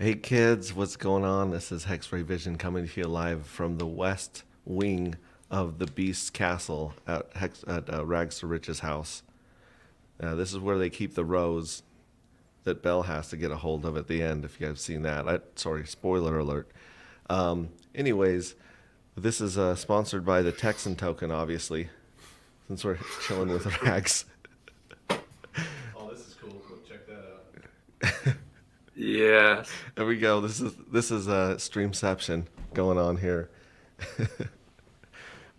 Hey kids, what's going on? This is hexrayvision coming to you live from the west wing of the Beast's Castle at Rags to Riches house. This is where they keep the rose that Belle has to get a hold of at the end, if you guys have seen that. Sorry, spoiler alert. Anyways, this is sponsored by the Texan token, obviously, since we're chilling with Rags. Oh, this is cool. Go check that out. Yeah. There we go. This is Streamception going on here.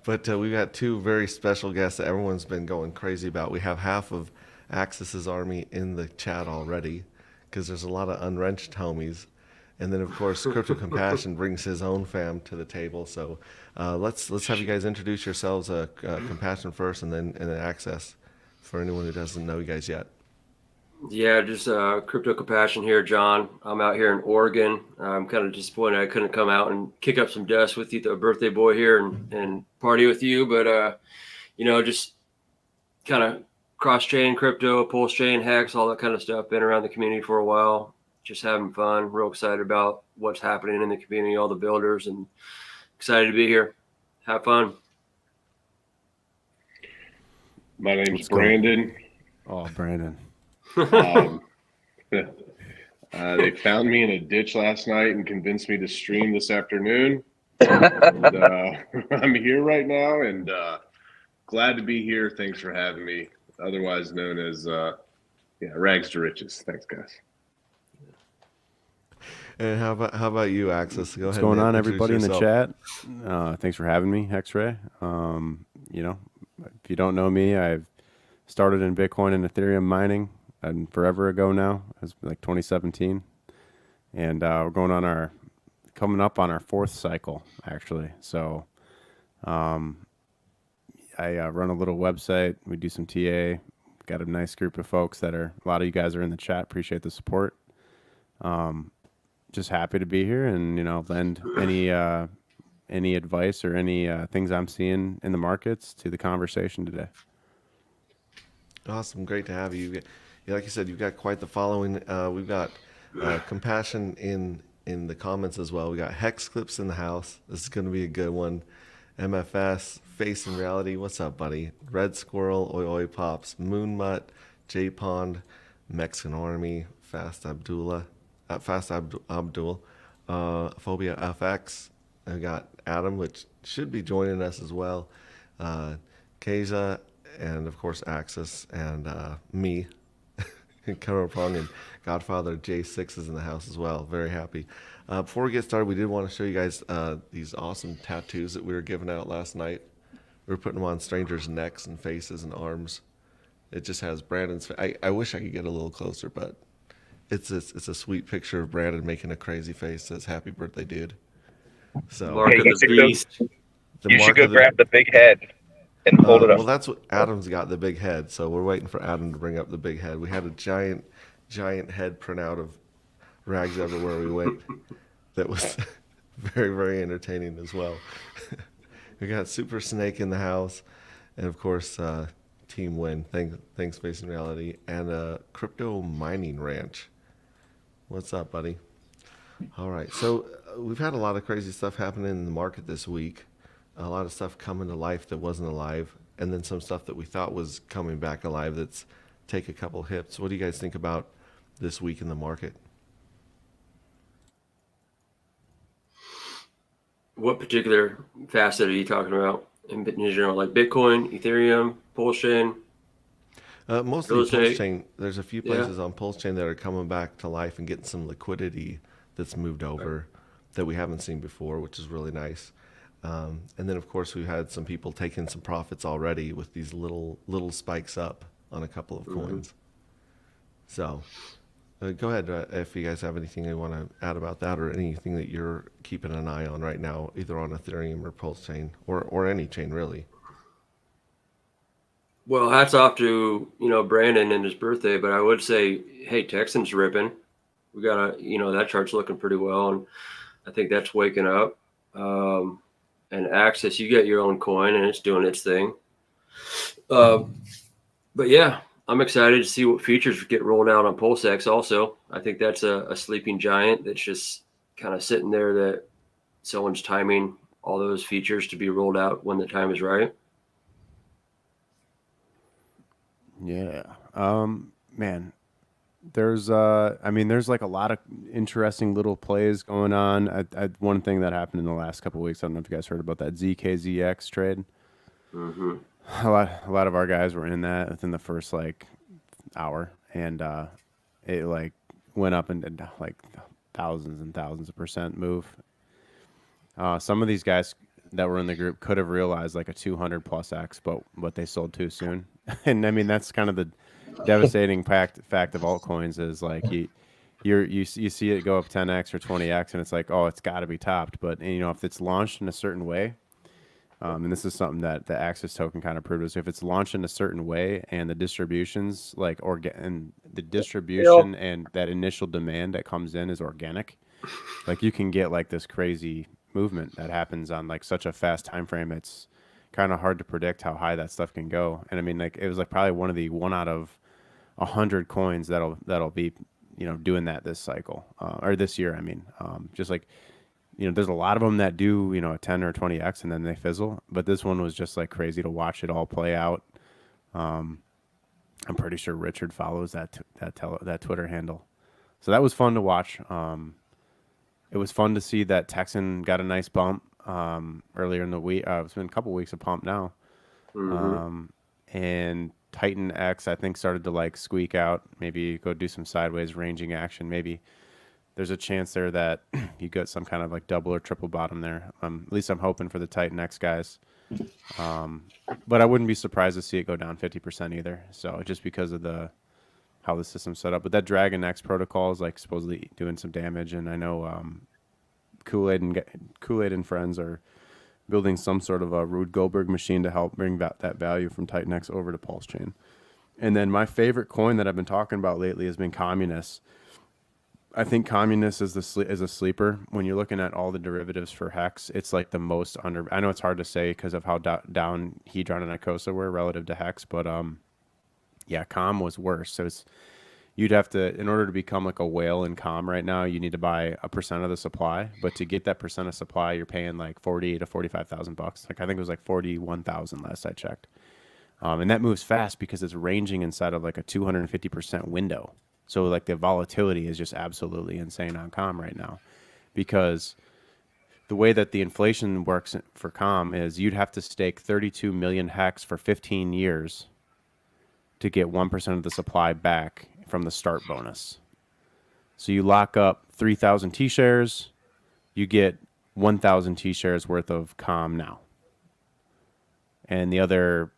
But we've got two very special guests that everyone's been going crazy about. We have half of Axis's army in the chat already because there's a lot of unwrenched homies. And then, of course, Crypto Compassion brings his own fam to the table. So let's have you guys introduce yourselves, Compassion first and then Access, for anyone who doesn't know you guys yet. Yeah, just Crypto Compassion here, John. I'm out here in Oregon. I'm kind of disappointed I couldn't come out and kick up some dust with you, the birthday boy here, and party with you. But, just kind of cross-chain, crypto, PulseChain, hex, all that kind of stuff. Been around the community for a while, just having fun. Real excited about what's happening in the community, all the builders, and excited to be here. Have fun. My name's Brandon. Oh, Brandon. They found me in a ditch last night and convinced me to stream this afternoon. And, I'm here right now and glad to be here. Thanks for having me. Otherwise known as Rags to Riches. Thanks, guys. And how about you, Axis? Go What's ahead. going on, Introduce everybody yourself. in the chat? Thanks for having me, Hexray. If you don't know me, I've started in Bitcoin and Ethereum mining and forever ago now. It was like 2017, and we're coming up on our fourth cycle actually. So I run a little website. We do some TA. Got a nice group of folks a lot of you guys are in the chat. Appreciate the support. Just happy to be here and lend any advice or any things I'm seeing in the markets to the conversation today. Awesome, great to have you. Yeah, like you said, you've got quite the following. We've got Compassion in the comments as well. We got Hex Clips in the house. This is going to be a good one. MFS, Face in Reality. What's up, buddy? Red Squirrel, Oi Oi Pops, Moon Mutt, J Pond, Mexican Army, Fast Abdul, Phobia FX. I got Adam, which should be joining us as well. Keja, and of course Axis, and me. Prong and Godfather J6 is in the house as well. Very happy. Before we get started, we did want to show you guys these awesome tattoos that we were giving out last night. We were putting them on strangers' necks and faces and arms. It just has Brandon's face. I wish I could get a little closer, but it's a sweet picture of Brandon making a crazy face. Says "Happy Birthday, dude." So Mark of the Beast. You should go grab the big head and hold it up. Well, that's what Adam's got, the big head. So we're waiting for Adam to bring up the big head. We had a giant head printout of Rags everywhere we went. That was very, very entertaining as well. We got Super Snake in the house, and of course, Team Win. Thanks, Face in Reality, and Crypto Mining Ranch. What's up, buddy? All right, so we've had a lot of crazy stuff happening in the market this week. A lot of stuff coming to life that wasn't alive, and then some stuff that we thought was coming back alive that's take a couple hits. What do you guys think about this week in the market? What particular facet are you talking about in general, like Bitcoin, Ethereum, PulseChain? Mostly PulseChain. There's a few places Yeah. on PulseChain that are coming back to life and getting some liquidity that's moved over. that we haven't seen before, which is really nice. And then of course we've had some people taking some profits already with these little spikes up on a couple of coins. So go ahead if you guys have anything you want to add about that, or anything that you're keeping an eye on right now, either on Ethereum or PulseChain, or any chain really. Well, hats off to, Brandon and his birthday, but I would say, hey, Texan's ripping. We got that chart's looking pretty well, and I think that's waking up. And Axis, you get your own coin, and it's doing its thing. But yeah, I'm excited to see what features get rolled out on PulseX also. I think that's a sleeping giant that's just kind of sitting there, that someone's timing all those features to be rolled out when the time is right. Yeah. Man, there's like a lot of interesting little plays going on. One thing that happened in the last couple of weeks, I don't know if you guys heard about that ZKZX trade. Mm-hmm. A lot of our guys were in that within the first like hour, and it like went up and did like thousands and thousands of % move. Some of these guys that were in the group could have realized like a 200+ X, but they sold too soon. And I mean, that's kind of the devastating fact of altcoins, is like you see it go up 10x or 20x, and it's like, oh, it's got to be topped. But if it's launched in a certain way, and this is something that the Axis token kind of proved, is if it's launched in a certain way and the distributions and that initial demand that comes in is organic, like you can get like this crazy movement that happens on like such a fast time frame. It's kind of hard to predict how high that stuff can go. And I mean, like, it was like probably one out of 100 coins that'll be doing that this cycle, or this year. I mean, just like, there's a lot of them that do a 10 or 20x and then they fizzle, but this one was just like crazy to watch it all play out. I'm pretty sure Richard follows that Twitter handle, so that was fun to watch. It was fun to see that Texan got a nice bump earlier in the week. It's been a couple weeks of pump now. Mm-hmm. And Titan X, I think, started to like squeak out, maybe go do some sideways ranging action. Maybe there's a chance there that you get some kind of like double or triple bottom there. At least I'm hoping for the Titan X guys. But I wouldn't be surprised to see it go down 50% either. So just because of how the system's set up. But that Dragon X protocol is like supposedly doing some damage, and I know Kool-Aid and friends are building some sort of a Rube Goldberg machine to help bring that value from Titan X over to PulseChain. And then my favorite coin that I've been talking about lately has been Communist. I think Communist is a sleeper. When you're looking at all the derivatives for Hex, it's like the most under. I know it's hard to say because of how down Hedron and Icosa were relative to Hex, but yeah, Com was worse. So you'd have to, in order to become like a whale in Com right now, you need to buy a % of the supply. But to get that % of supply, you're paying like $40,000 to $45,000. Like I think it was like 41,000 last I checked. And that moves fast because it's ranging inside of like a 250% window. So like the volatility is just absolutely insane on Com right now, because the way that the inflation works for Com is you'd have to stake 32 million hex for 15 years to get 1% of the supply back from the start bonus. So you lock up 3,000 T-shares, you get 1,000 T-shares worth of Com now. And the other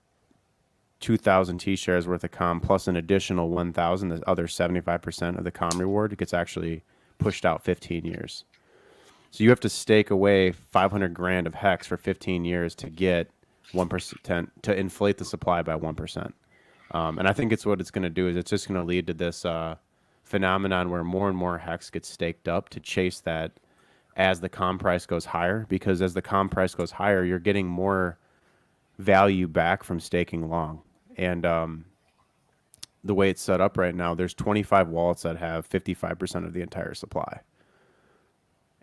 2,000 T-shares worth of Com plus an additional 1,000, the other 75% of the Com reward gets actually pushed out 15 years. So you have to stake away 500 grand of Hex for 15 years to get 1%, to inflate the supply by 1%. And I think what it's going to do is it's just going to lead to this phenomenon where more and more Hex gets staked up to chase that as the Com price goes higher, because as the Com price goes higher, you're getting more value back from staking long. And the way it's set up right now, there's 25 wallets that have 55% of the entire supply.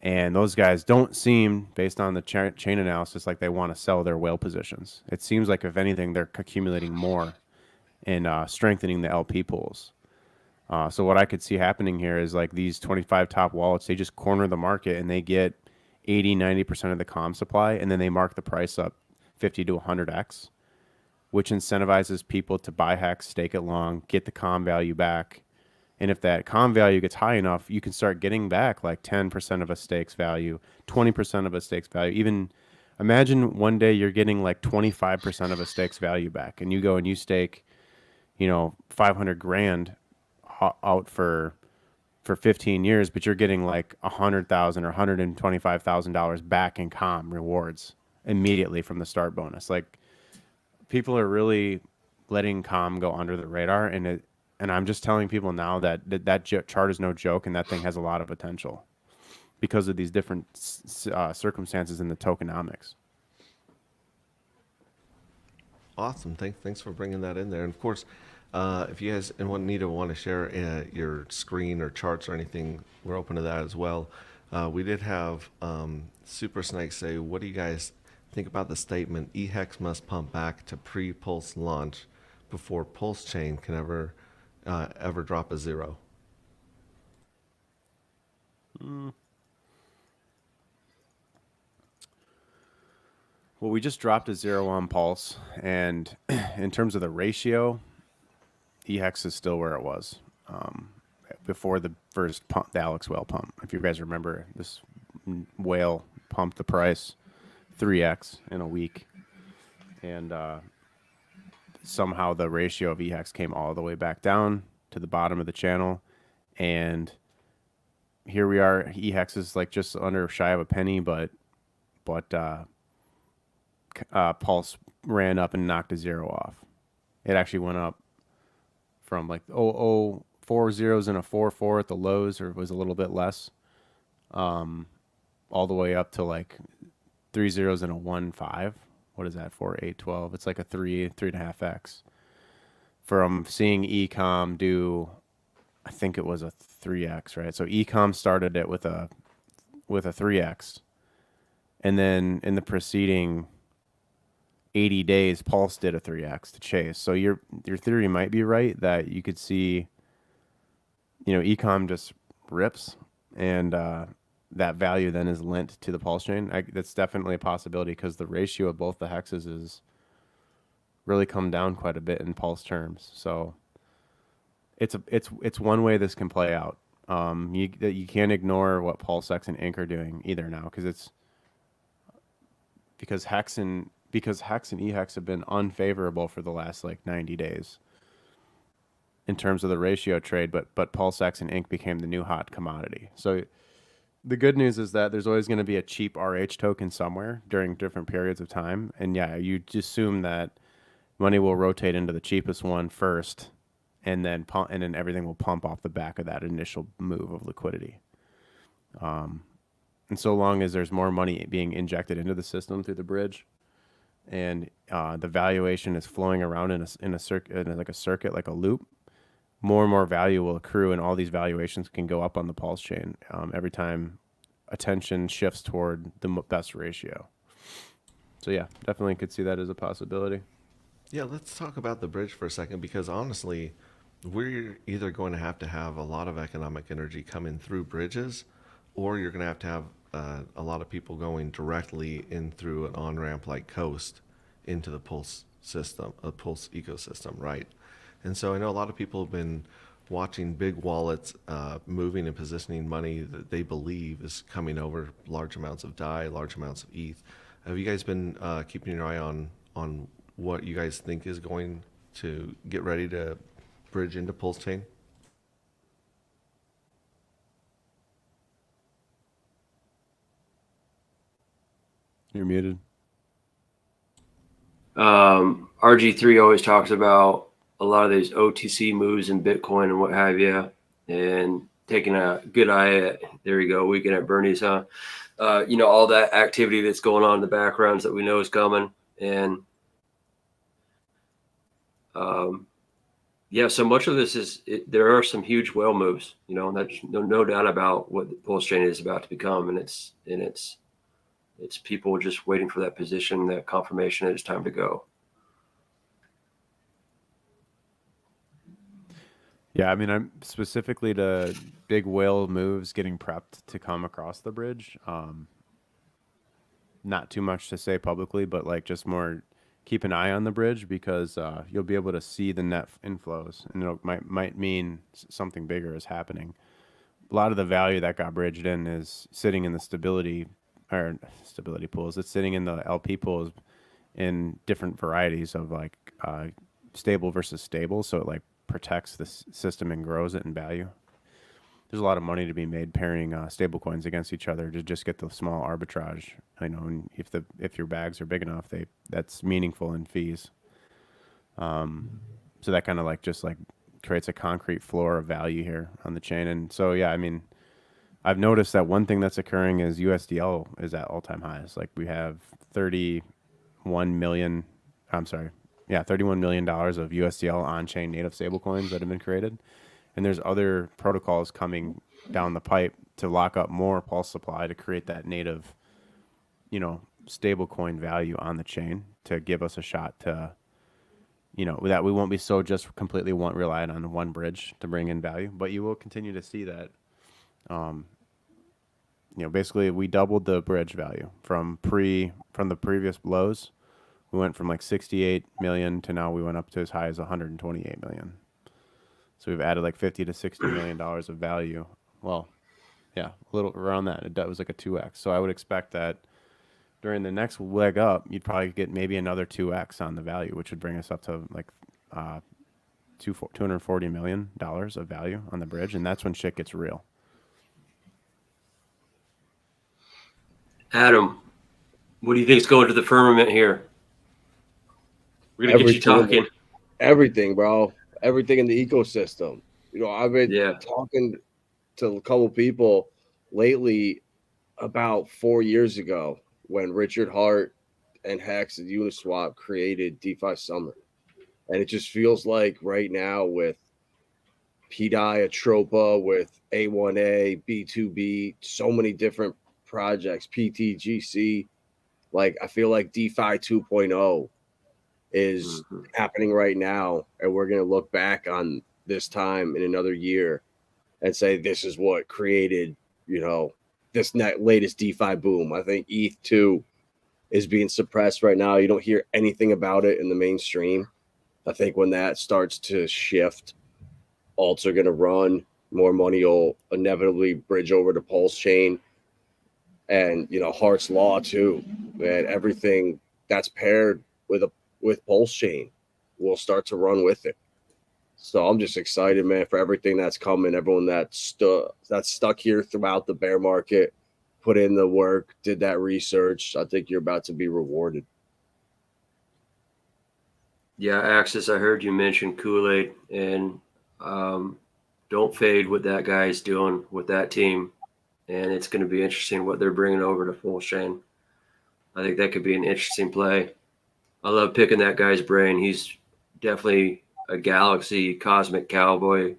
And those guys don't seem, based on the chain analysis, like they want to sell their whale positions. It seems like, if anything, they're accumulating more and strengthening the LP pools. So what I could see happening here is like these 25 top wallets, they just corner the market and they get 80, 90% of the Com supply, and then they mark the price up 50 to 100x, which incentivizes people to buy Hex, stake it long, get the Com value back, And if that calm value gets high enough, you can start getting back like 10% of a stake's value, 20% of a stake's value. Even imagine one day you're getting like 25% of a stake's value back, and you go and you stake, 500 grand out for 15 years, but you're getting like $100,000 or $125,000 back in calm rewards immediately from the start bonus. Like, people are really letting calm go under the radar, and I'm just telling people now that chart is no joke, and that thing has a lot of potential because of these different circumstances in the tokenomics. Awesome. Thanks for bringing that in there. And of course, if you guys want to share your screen or charts or anything, we're open to that as well. We did have Super Snake say, what do you guys think about the statement, eHex must pump back to pre-Pulse launch before PulseChain can ever drop a zero? Well, we just dropped a zero on Pulse, and in terms of the ratio, eHex is still where it was before the first pump, the Alex Whale pump. If you guys remember, this whale pumped the price 3x in a week, and somehow the ratio of eHex came all the way back down to the bottom of the channel, and here we are. eHex is like just under shy of a penny, but Pulse ran up and knocked a zero off. It actually went up from like 4 zeros and a 4 at the lows, or it was a little bit less, all the way up to like 3 zeros and a 1.5. What is that? 4, 8, 12. It's like a 3.5x. From seeing Ecom do, I think it was a 3x, right? So Ecom started it with a 3x, and then in the preceding 80 days, Pulse did a 3x to chase. So your theory might be right that you could see, Ecom just rips, and that value then is lent to the Pulse chain. That's definitely a possibility because the ratio of both the hexes is really come down quite a bit in Pulse terms. So it's one way this can play out. You can't ignore what PulseX and Ink are doing either now, because Hex and eHex have been unfavorable for the last like 90 days in terms of the ratio trade, but PulseX and Ink became the new hot commodity. So the good news is that there's always going to be a cheap RH token somewhere during different periods of time, and yeah, you just assume that money will rotate into the cheapest one first, and then everything will pump off the back of that initial move of liquidity. And so long as there's more money being injected into the system through the bridge, and the valuation is flowing around in a circuit, like a loop, more and more value will accrue, and all these valuations can go up on the Pulse chain every time attention shifts toward the best ratio. So yeah, definitely could see that as a possibility. Yeah, let's talk about the bridge for a second, because honestly, we're either going to have a lot of economic energy coming through bridges, or you're going to have a lot of people going directly in through an on-ramp like Coast into the Pulse system, a Pulse ecosystem, right? And so I know a lot of people have been watching big wallets moving and positioning money that they believe is coming over large amounts of DAI, large amounts of ETH. Have you guys been keeping your eye on what you guys think is going to get ready to bridge into PulseChain? You're muted. RG3 always talks about a lot of these OTC moves in Bitcoin and what have you, and taking a good eye at, there you go, weekend at Bernie's, huh? All that activity that's going on in the backgrounds that we know is coming. And so much of this there are some huge whale moves, that's no doubt about what the PulseChain is about to become. And it's people just waiting for that position, that confirmation that it's time to go. Yeah, I mean, I'm specifically to big whale moves getting prepped to come across the bridge. Not too much to say publicly, but like just more keep an eye on the bridge because you'll be able to see the net inflows, and it might mean something bigger is happening. A lot of the value that got bridged in is sitting in the stability pools. It's sitting in the LP pools in different varieties of like stable versus stable, so it like protects the system and grows it in value. There's a lot of money to be made pairing stable coins against each other to just get the small arbitrage. I know, and if your bags are big enough, that's meaningful in fees. So that kind of like just like creates a concrete floor of value here on the chain. And so yeah, I mean, I've noticed that one thing that's occurring is USDL is at all-time highs. Like we have $31 million of USDL on-chain native stablecoins that have been created. And there's other protocols coming down the pipe to lock up more Pulse supply to create that native, stablecoin value on the chain to give us a shot to, that we won't be so just completely reliant on one bridge to bring in value. But you will continue to see that, basically we doubled the bridge value from the previous lows. We went from like 68 million to now we went up to as high as 128 million. So we've added like 50 to 60 million dollars of value. Well, yeah, a little around that. It was like a 2x. So I would expect that during the next leg up, you'd probably get maybe another 2x on the value, which would bring us up to like $240 million of value on the bridge. And that's when shit gets real. Adam, what do you think is going to the firmament here? We're going to get you talking. Everything, bro. Everything in the ecosystem. I've been talking to a couple people lately about 4 years ago when Richard Hart and Hex and Uniswap created DeFi Summer. And it just feels like right now with PDI, Atropa, with A1A, B2B, so many different projects, PTGC, like I feel like DeFi 2.0 is happening right now, and we're going to look back on this time in another year and say this is what created this latest DeFi boom. I think ETH 2 is being suppressed right now. You don't hear anything about it in the mainstream. I think when that starts to shift, alts are going to run, more money will inevitably bridge over to PulseChain and Hart's Law too, and everything that's paired with PulseChain will start to run with it. So I'm just excited, man, for everything that's coming. Everyone that's stuck here throughout the bear market, put in the work, did that research. I think you're about to be rewarded. Yeah, Axis, I heard you mention Kool-Aid, and don't fade what that guy's doing with that team. And it's going to be interesting what they're bringing over to PulseChain. I think that could be an interesting play. I love picking that guy's brain. He's definitely a galaxy cosmic cowboy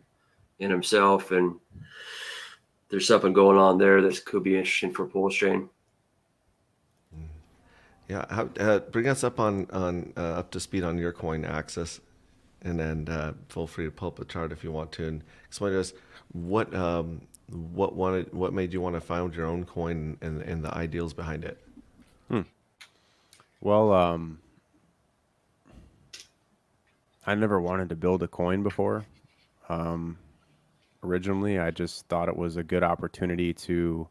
in himself, and there's something going on there that could be interesting for PulseChain. Yeah, bring us up up to speed on your coin, Axis, and then feel free to pull up a chart if you want to, and explain to us what made you want to found your own coin and the ideals behind it. Well, I never wanted to build a coin before. Originally, I just thought it was a good opportunity to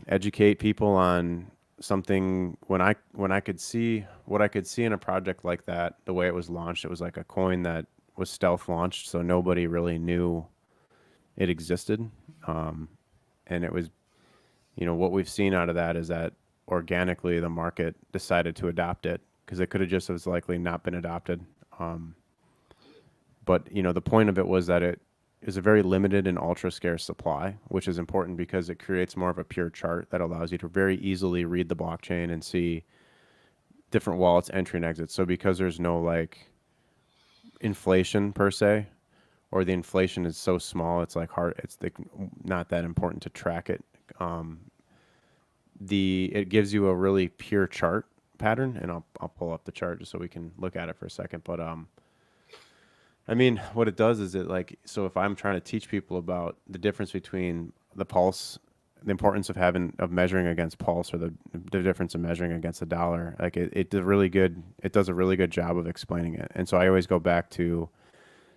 educate people on something. When I could see what I could see in a project like that, the way it was launched, it was like a coin that was stealth launched, so nobody really knew it existed. And it was, what we've seen out of that is that organically the market decided to adopt it, because it could have just as likely not been adopted. But, the point of it was that it is a very limited and ultra scarce supply, which is important because it creates more of a pure chart that allows you to very easily read the blockchain and see different wallets, entry and exit. So because there's no like inflation per se, or the inflation is so small, it's like not that important to track it. It gives you a really pure chart pattern, and I'll pull up the chart just so we can look at it for a second. But what it does is so if I'm trying to teach people about the difference between the pulse the importance of measuring against Pulse, or the difference of measuring against the dollar. Like it does a really good job of explaining it. And so I always go back to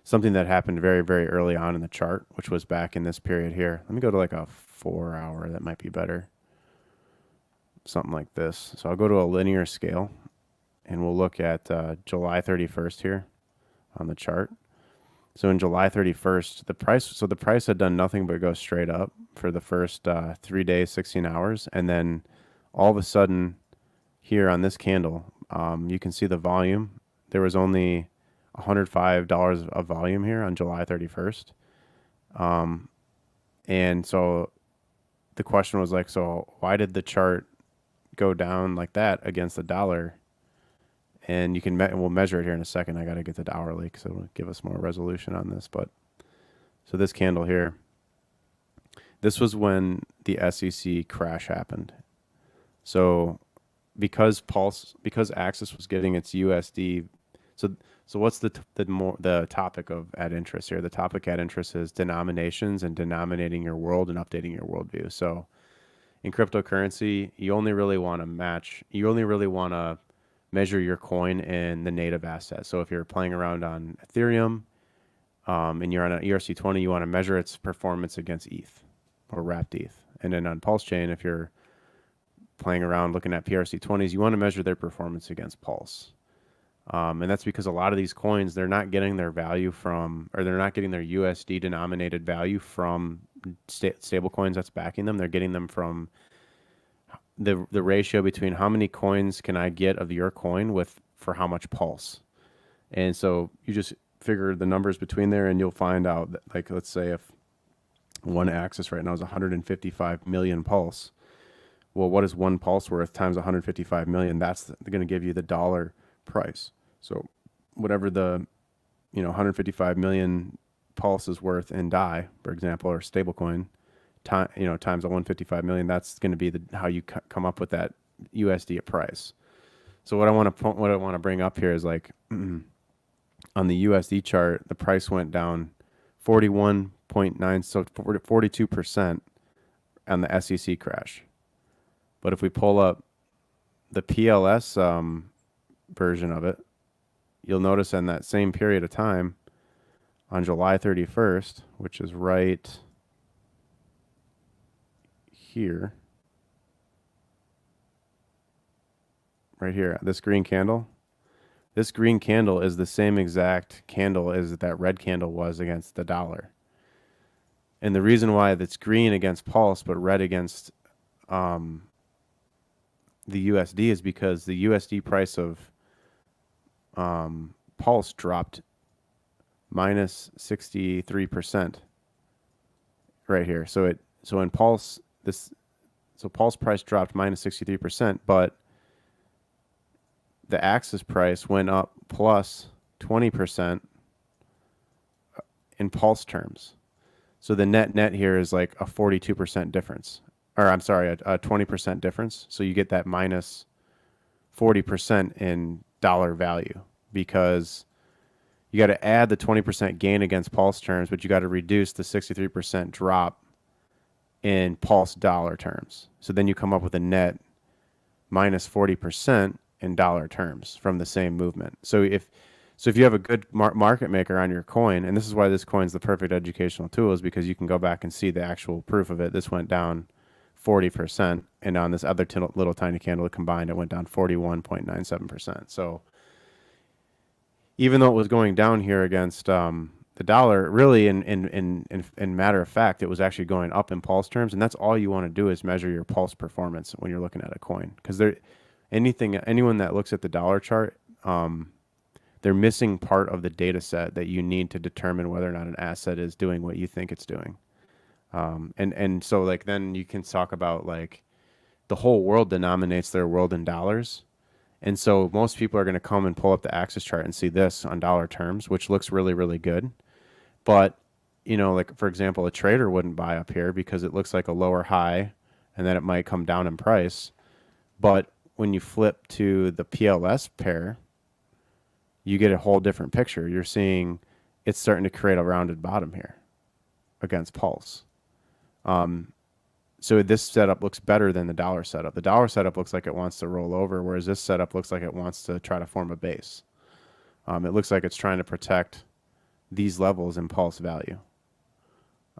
something that happened very, very early on in the chart, which was back in this period here. Let me go to like a 4 hour. That might be better. Something like this. So I'll go to a linear scale, and we'll look at July 31st here on the chart. So in July 31st, the price had done nothing but go straight up for the first 3 days, 16 hours. And then all of a sudden here on this candle, you can see the volume. There was only $105 of volume here on July 31st. And so the question was like, so why did the chart go down like that against the dollar? And you can we'll measure it here in a second. I got to get the hourly because it'll give us more resolution on this. But so this candle here, this was when the SEC crash happened. So because Axis was getting its USD, so what's the topic of at interest here? The topic at interest is denominations and denominating your world and updating your worldview. So in cryptocurrency, you only really want to measure your coin in the native asset. So if you're playing around on Ethereum and you're on an ERC20, you want to measure its performance against ETH or wrapped ETH. And then on PulseChain, if you're playing around looking at PRC20s, you want to measure their performance against Pulse. And that's because a lot of these coins, they're not getting their value from, or they're not getting their USD denominated value from stable coins that's backing them. They're getting them from the ratio between how many coins can I get of your coin for how much Pulse. And so you just figure the numbers between there, and you'll find out that, like, let's say if one Axis right now is 155 million Pulse. Well, what is one Pulse worth times 155 million? That's going to give you the dollar price. So whatever the 155 million Pulse is worth in DAI, for example, or stablecoin, times the 155 million, that's going to be how you come up with that USD price. So what I want to bring up here is, like, on the USD chart, the price went down 41.9, so 42% on the SEC crash. But if we pull up the PLS version of it, you'll notice in that same period of time, on July 31st, which is right here, this green candle is the same exact candle as that red candle was against the dollar. And the reason why that's green against Pulse but red against the USD is because the USD price of Pulse dropped minus 63% right here. So in Pulse, Pulse price dropped minus 63%, but the Axis price went up plus 20% in Pulse terms. So the net here is like a 42% difference. Or I'm sorry, a 20% difference. So you get that minus 40% in dollar value, because you got to add the 20% gain against Pulse terms, but you got to reduce the 63% drop in Pulse dollar terms. So then you come up with a net minus 40% in dollar terms from the same movement. So if you have a good market maker on your coin, and this is why this coin's the perfect educational tool, is because you can go back and see the actual proof of it. This went down 40%, and on this other little tiny candle combined, it went down 41.97%. So even though it was going down here against the dollar, really in matter of fact, it was actually going up in Pulse terms, and that's all you want to do is measure your Pulse performance when you're looking at a coin, because anyone that looks at the dollar chart, they're missing part of the data set that you need to determine whether or not an asset is doing what you think it's doing. And so, like, then you can talk about, like, the whole world denominates their world in dollars. And so most people are going to come and pull up the Axis chart and see this on dollar terms, which looks really, really good. But, like, for example, a trader wouldn't buy up here because it looks like a lower high and then it might come down in price. But when you flip to the PLS pair, you get a whole different picture. You're seeing it's starting to create a rounded bottom here against Pulse. So this setup looks better than the dollar setup. The dollar setup looks like it wants to roll over, whereas this setup looks like it wants to try to form a base. It looks like it's trying to protect these levels in pulse value,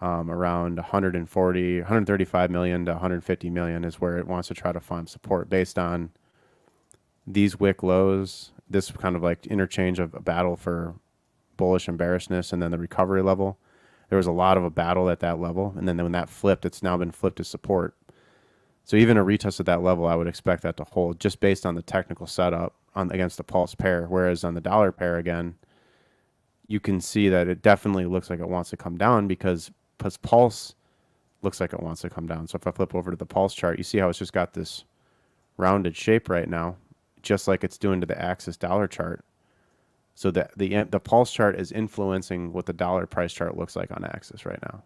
around 135 million to 150 million is where it wants to try to find support based on these wick lows, this kind of like interchange of a battle for bullish and bearishness, and then the recovery level. There was a lot of a battle at that level, and then when that flipped, it's now been flipped to support. So even a retest at that level, I would expect that to hold just based on the technical setup against the pulse pair. Whereas on the dollar pair, again, you can see that it definitely looks like it wants to come down because pulse looks like it wants to come down. So if I flip over to the pulse chart, you see how it's just got this rounded shape right now, just like it's doing to the axis dollar chart. So the pulse chart is influencing what the dollar price chart looks like on axis right now.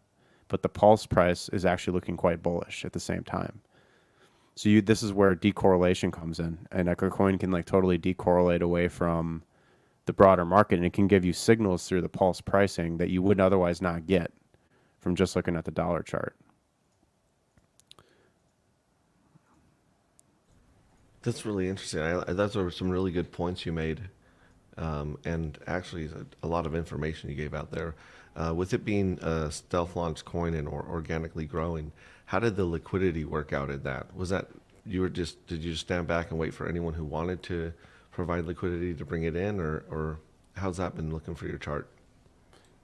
But the pulse price is actually looking quite bullish at the same time. So this is where decorrelation comes in, and a coin can like totally decorrelate away from the broader market, and it can give you signals through the pulse pricing that you would otherwise not get from just looking at the dollar chart. That's really interesting. Those are some really good points you made, and actually a lot of information you gave out there. With it being a stealth launch coin and organically growing, how did the liquidity work out in that? Was that did you just stand back and wait for anyone who wanted to provide liquidity to bring it in, or how's that been looking for your chart?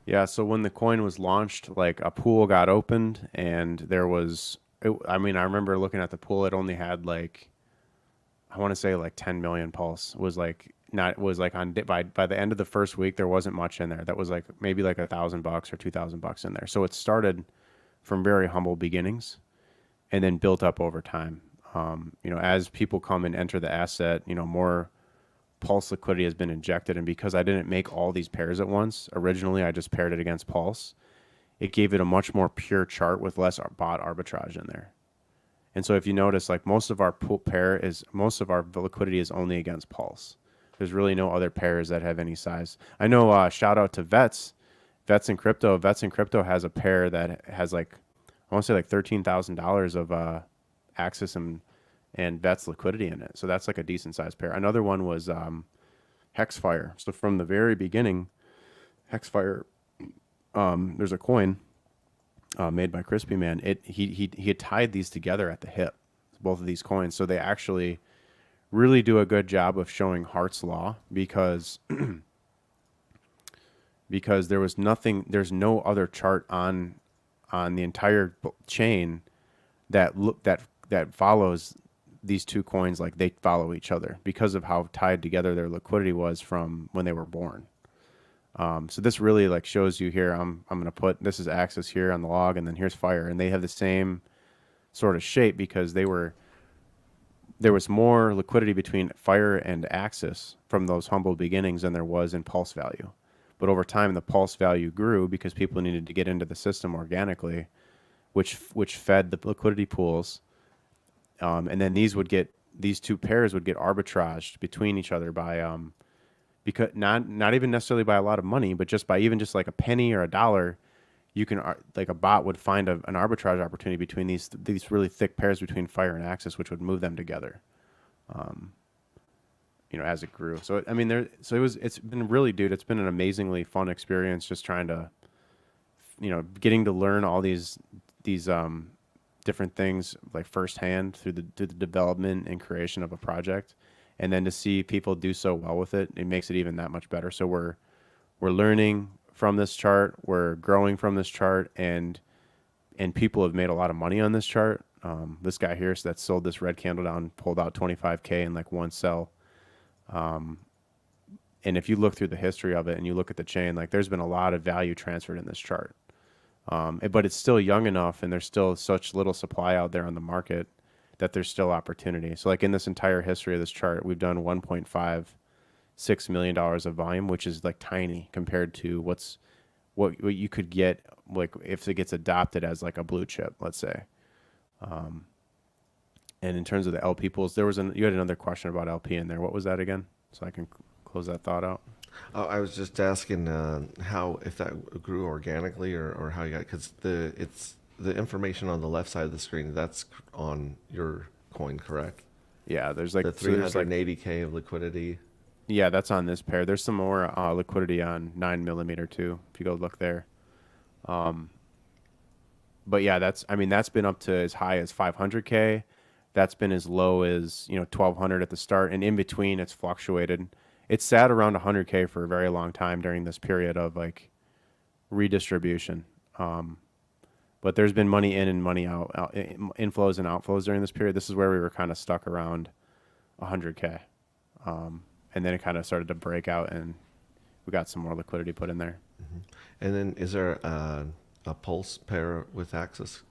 Yeah, so when the coin was launched, like a pool got opened, and there was, I remember looking at the pool, it only had like, I want to say like 10 million pulse. By the end of the first week, there wasn't much in there. That was like maybe like $1,000 or $2,000 in there. So it started from very humble beginnings and then built up over time. As people come and enter the asset, more pulse liquidity has been injected. And because I didn't make all these pairs at once, originally I just paired it against pulse. It gave it a much more pure chart with less bot arbitrage in there. And so if you notice, like most of our liquidity is only against pulse. There's really no other pairs that have any size. I know, shout out to Vets in Crypto. Vets in Crypto has a pair that has like, I want to say like $13,000 of Axis and Vets liquidity in it. So that's like a decent sized pair. Another one was Hexfire. So from the very beginning, Hexfire, there's a coin made by Crispy Man. He had tied these together at the hip, both of these coins. So they actually really do a good job of showing Hart's Law because there's no other chart on the entire chain that follows these two coins like they follow each other because of how tied together their liquidity was from when they were born. So this really like shows you here, I'm going to put, this is Axis here on the log, and then here's Fire, and they have the same sort of shape because there was more liquidity between Fire and Axis from those humble beginnings than there was in pulse value. But over time, the pulse value grew because people needed to get into the system organically, which fed the liquidity pools. And then these two pairs would get arbitraged between each other by, because not even necessarily by a lot of money, but just like a penny or $1, you can, like a bot would find an arbitrage opportunity between these really thick pairs between Fire and Axis, which would move them together, as it grew. So it's been really, dude, it's been an amazingly fun experience just trying to, getting to learn all these different things like firsthand through the development and creation of a project. And then to see people do so well with it, it makes it even that much better. So we're learning from this chart, we're growing from this chart, and people have made a lot of money on this chart. This guy here that sold this red candle down pulled out 25K in like one sell. And if you look through the history of it and you look at the chain, like there's been a lot of value transferred in this chart. But it's still young enough, and there's still such little supply out there on the market that there's still opportunity. So like in this entire history of this chart, we've done $1.56 million of volume, which is like tiny compared to what you could get like if it gets adopted as like a blue chip, let's say. And in terms of the LP pools, you had another question about LP in there. What was that again? So I can close that thought out. Oh, I was just asking how if that grew organically or how you got, because the information on the left side of the screen, that's on your coin, correct? Yeah, there's like The so there's like 380K of liquidity. yeah, that's on this pair. There's some more liquidity on 9mm too. If you go look there. But yeah, that's been up to as high as 500K. That's been as low as 1,200 at the start, and in between it's fluctuated. It's sat around 100K for a very long time during this period of like redistribution. But there's been money in and money out, inflows and outflows during this period. This is where we were kind of stuck around 100K. And then it kind of started to break out, and we got some more liquidity put in there. Mm-hmm. And then is there a Pulse pair with Axis?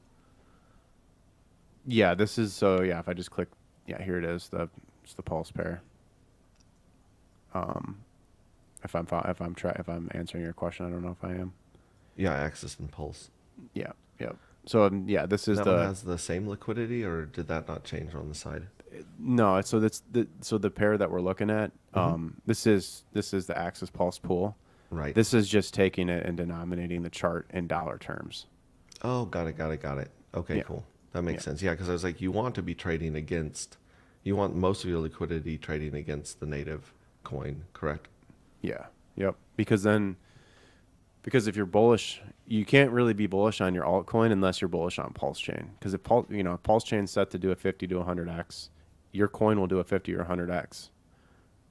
Yeah, this is so. Yeah, if I just click, yeah, here it is. It's the Pulse pair. If I'm answering your question, I don't know if I am. Yeah, Axis and Pulse. Yeah, yeah. So yeah, this is that one has the same liquidity, or did that not change on the side? No, so that's the pair that we're looking at. This is the Axis Pulse pool. Right. This is just taking it and denominating the chart in dollar terms. Oh, got it. Okay, yeah. Cool. That makes sense. Yeah, because I was like, you want most of your liquidity trading against the native coin, correct? Yeah. Yep. Because if you're bullish, you can't really be bullish on your altcoin unless you're bullish on PulseChain. Because if PulseChain's set to do a 50 to 100x, your coin will do a 50 or 100x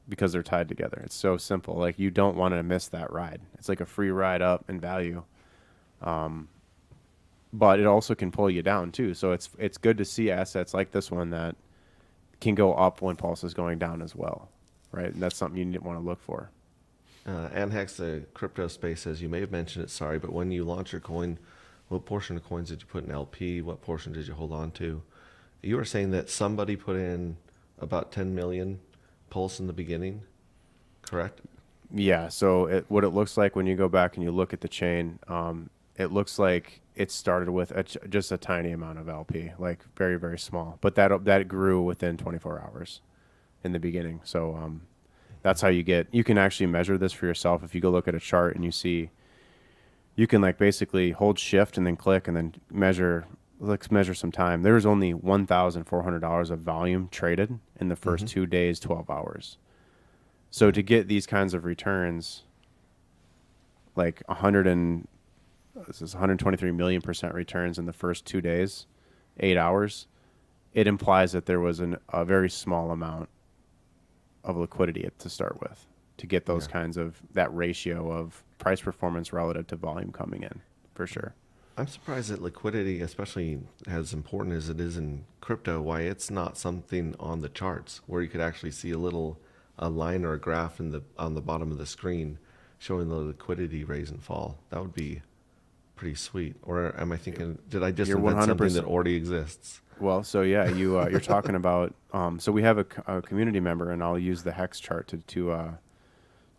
because they're tied together. It's so simple. Like, you don't want to miss that ride. It's like a free ride up in value. But it also can pull you down too. So it's good to see assets like this one that can go up when Pulse is going down as well, right? And that's something you want to look for. Anhex, the crypto space says, you may have mentioned it, sorry, but when you launch your coin, what portion of coins did you put in LP? What portion did you hold on to? You were saying that somebody put in about 10 million Pulse in the beginning, correct? Yeah, so what it looks like when you go back and you look at the chain, it looks like it started with just a tiny amount of LP, like very, very small. But that grew within 24 hours in the beginning. So that's how you can actually measure this for yourself. If you go look at a chart and you see, you can like basically hold shift and then click and then let's measure some time. There was only $1,400 of volume traded in the first 2 days, 12 hours. So to get these kinds of returns, like 123 million% returns in the first 2 days, 8 hours, it implies that there was a very small amount of liquidity to start with to get those kinds of that ratio of price performance relative to volume coming in, for sure. I'm surprised that liquidity, especially as important as it is in crypto, why it's not something on the charts where you could actually see a line or a graph on the bottom of the screen showing the liquidity raise and fall. That would be pretty sweet. Or am I thinking, did I just invent something that already exists? Well, so yeah, you're talking about. So we have a community member, and I'll use the hex chart to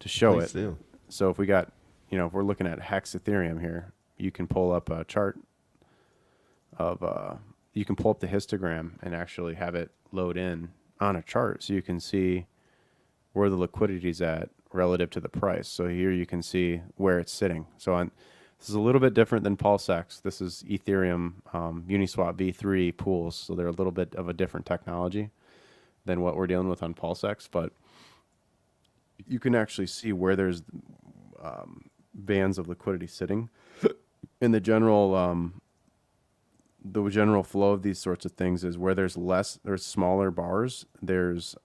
show Please it. Do. So if we got, if we're looking at hex Ethereum here, you can pull up a chart of you can pull up the histogram and actually have it load in on a chart, so you can see where the liquidity is at relative to the price. So here you can see where it's sitting. So this is a little bit different than PulseX. This is Ethereum Uniswap v3 pools, so they're a little bit of a different technology than what we're dealing with on PulseX. But you can actually see where there's bands of liquidity sitting. In the general flow of these sorts of things is where there's smaller bars, there's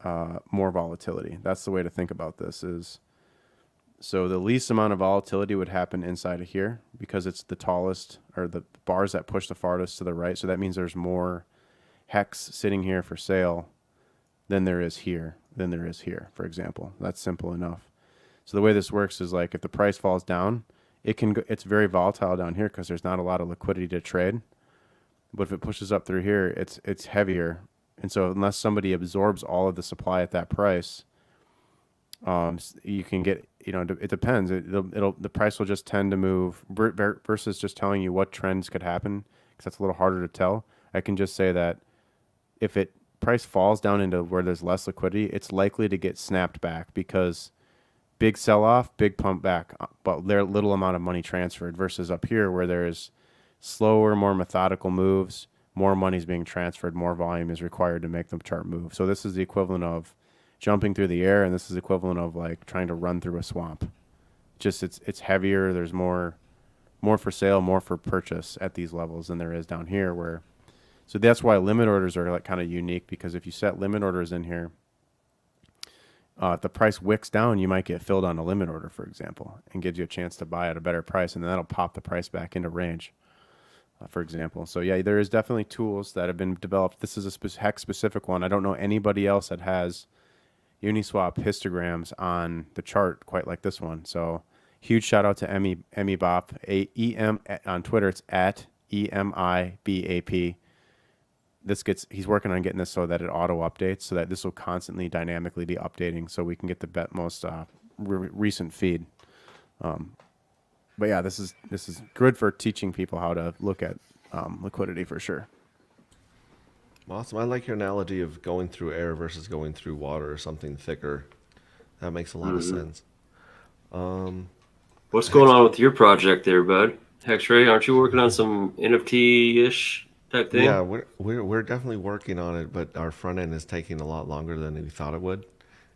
more volatility. That's the way to think about this is. So the least amount of volatility would happen inside of here because it's the tallest, or the bars that push the farthest to the right. So that means there's more hex sitting here for sale than there is here, for example. That's simple enough. So the way this works is like if the price falls down, it's very volatile down here because there's not a lot of liquidity to trade. But if it pushes up through here, it's heavier. And so unless somebody absorbs all of the supply at that price, you can get, it depends. The price will just tend to move versus just telling you what trends could happen, because that's a little harder to tell. I can just say that if price falls down into where there's less liquidity, it's likely to get snapped back because big sell off, big pump back, but there little amount of money transferred versus up here where there's slower, more methodical moves, more money is being transferred, more volume is required to make the chart move. So this is the equivalent of jumping through the air, and this is the equivalent of like trying to run through a swamp. Just it's heavier. There's more for sale, more for purchase at these levels than there is down here. So that's why limit orders are like kind of unique, because if you set limit orders in here, if the price wicks down, you might get filled on a limit order, for example, and gives you a chance to buy at a better price, and then that'll pop the price back into range. For example. So yeah, there is definitely tools that have been developed. This is a hex specific one. I don't know anybody else that has Uniswap histograms on the chart quite like this one. So huge shout out to Emmy Bop, EM on Twitter. It's at EMIBAP. He's working on getting this so that it auto updates, so that this will constantly dynamically be updating, so we can get the most recent feed. But yeah, this is good for teaching people how to look at liquidity for sure. Awesome. I like your analogy of going through air versus going through water or something thicker. That makes a lot of sense. What's going on with your project there, bud? Hexray, aren't you working on some NFT-ish type thing? Yeah, we're definitely working on it, but our front end is taking a lot longer than we thought it would,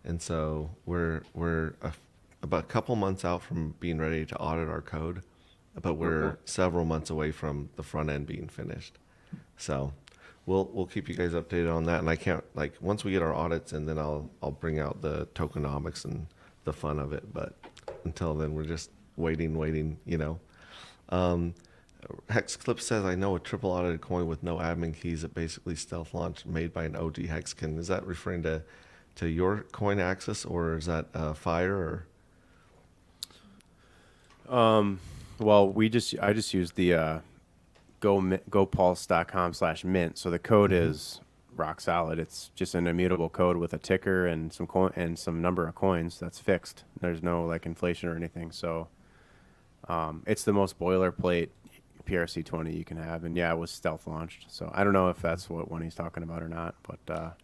and so we're about a couple months out from being ready to audit our code, but we're several months away from the front end being finished. So we'll keep you guys updated on that. And I can't, like, once we get our audits, and then I'll bring out the tokenomics and the fun of it. But until then, we're just waiting. Hexclip says, I know a triple audited coin with no admin keys that basically stealth launched, made by an OG hexkin. Is that referring to your coin Axis, or is that Fire? Or Well, I just used the gopulse.com/mint. So the code is rock solid. It's just an immutable code with a ticker and some number of coins that's fixed. There's no like inflation or anything. So it's the most boilerplate PRC20 you can have. And yeah, it was stealth launched. So I don't know if that's what one he's talking about or not, but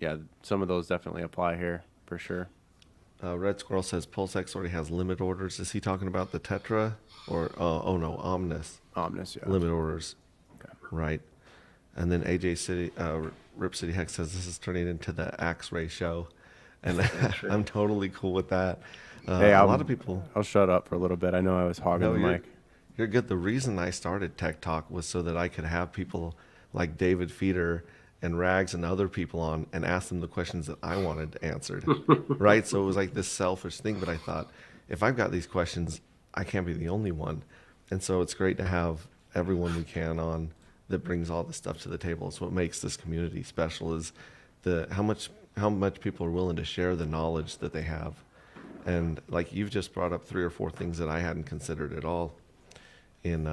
yeah, some of those definitely apply here for sure. Red Squirrel says PulseX already has limit orders. Is he talking about the Tetra or Omnis? Omnis, yeah. Limit orders, Okay. right? And then AJ City, Rip City Hex says this is turning into the Axray show, and I'm totally cool with that. Hey, a lot of people. I'll shut up for a little bit. I know I was hogging the mic. You're good. The reason I started Tech Talk was so that I could have people like David Feeder and Rags and other people on and ask them the questions that I wanted answered, right? So it was like this selfish thing, but I thought, if I've got these questions, I can't be the only one. And so it's great to have everyone we can on that brings all this stuff to the table. It's what makes this community special, is how much people are willing to share the knowledge that they have. And like, you've just brought up 3 or 4 things that I hadn't considered at all in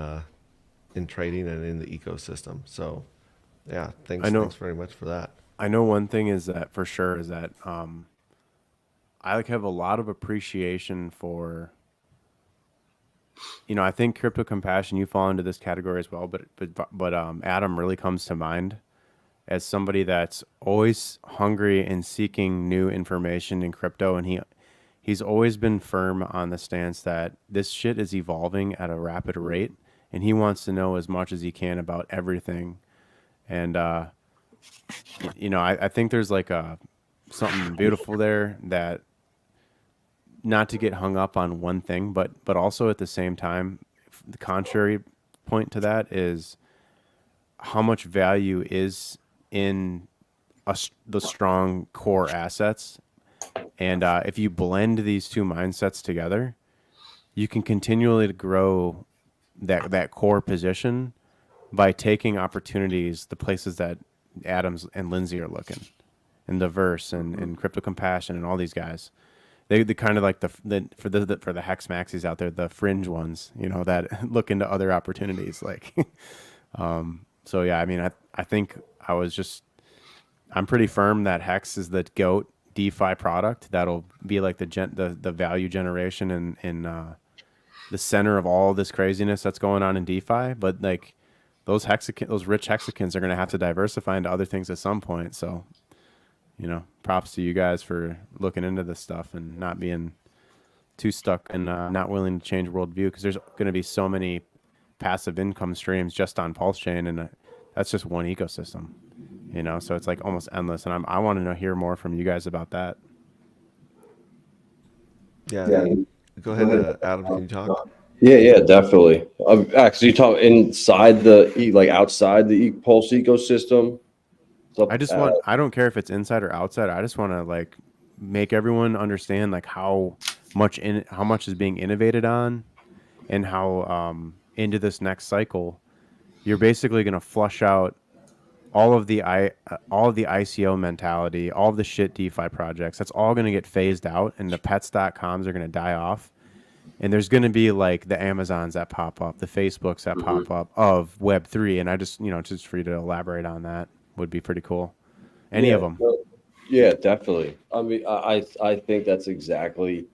trading and in the ecosystem. So yeah, thanks very much for that. I know one thing is that for sure is that I have a lot of appreciation for, I think Crypto Compassion, you fall into this category as well, but Adam really comes to mind as somebody that's always hungry and seeking new information in crypto, and he's always been firm on the stance that this shit is evolving at a rapid rate, and he wants to know as much as he can about everything. And I think there's like something beautiful there, that not to get hung up on one thing, but also at the same time, the contrary point to that is how much value is in the strong core assets. And if you blend these two mindsets together, you can continually grow that core position by taking opportunities, the places that Adams and Lindsay are looking, and the Verse and Crypto Compassion and all these guys. They kind of like for the Hex Maxis out there, the fringe ones, that look into other opportunities. Like, so yeah, I mean, I think I'm pretty firm that Hex is the GOAT DeFi product that'll be like the value generation and the center of all this craziness that's going on in DeFi. But like those rich hexagons are going to have to diversify into other things at some point. So, props to you guys for looking into this stuff and not being too stuck and not willing to change worldview, because there's going to be so many passive income streams just on PulseChain, and that's just one ecosystem, you know. So it's like almost endless, and I want to hear more from you guys about that. Yeah. Go ahead, Adam. Can you talk? Yeah, definitely. Actually, you talk inside outside the Pulse ecosystem. I don't care if it's inside or outside. I just want to like make everyone understand like how much is being innovated on, and how into this next cycle, you're basically going to flush out all of the ICO mentality, all of the shit DeFi projects. That's all going to get phased out, and the pets.coms are going to die off. And there's going to be like the Amazons that pop up, the Facebooks that pop up of Web3. And I just, just for you to elaborate on that would be pretty cool. Any of them. Yeah, definitely. I mean, I think that's exactly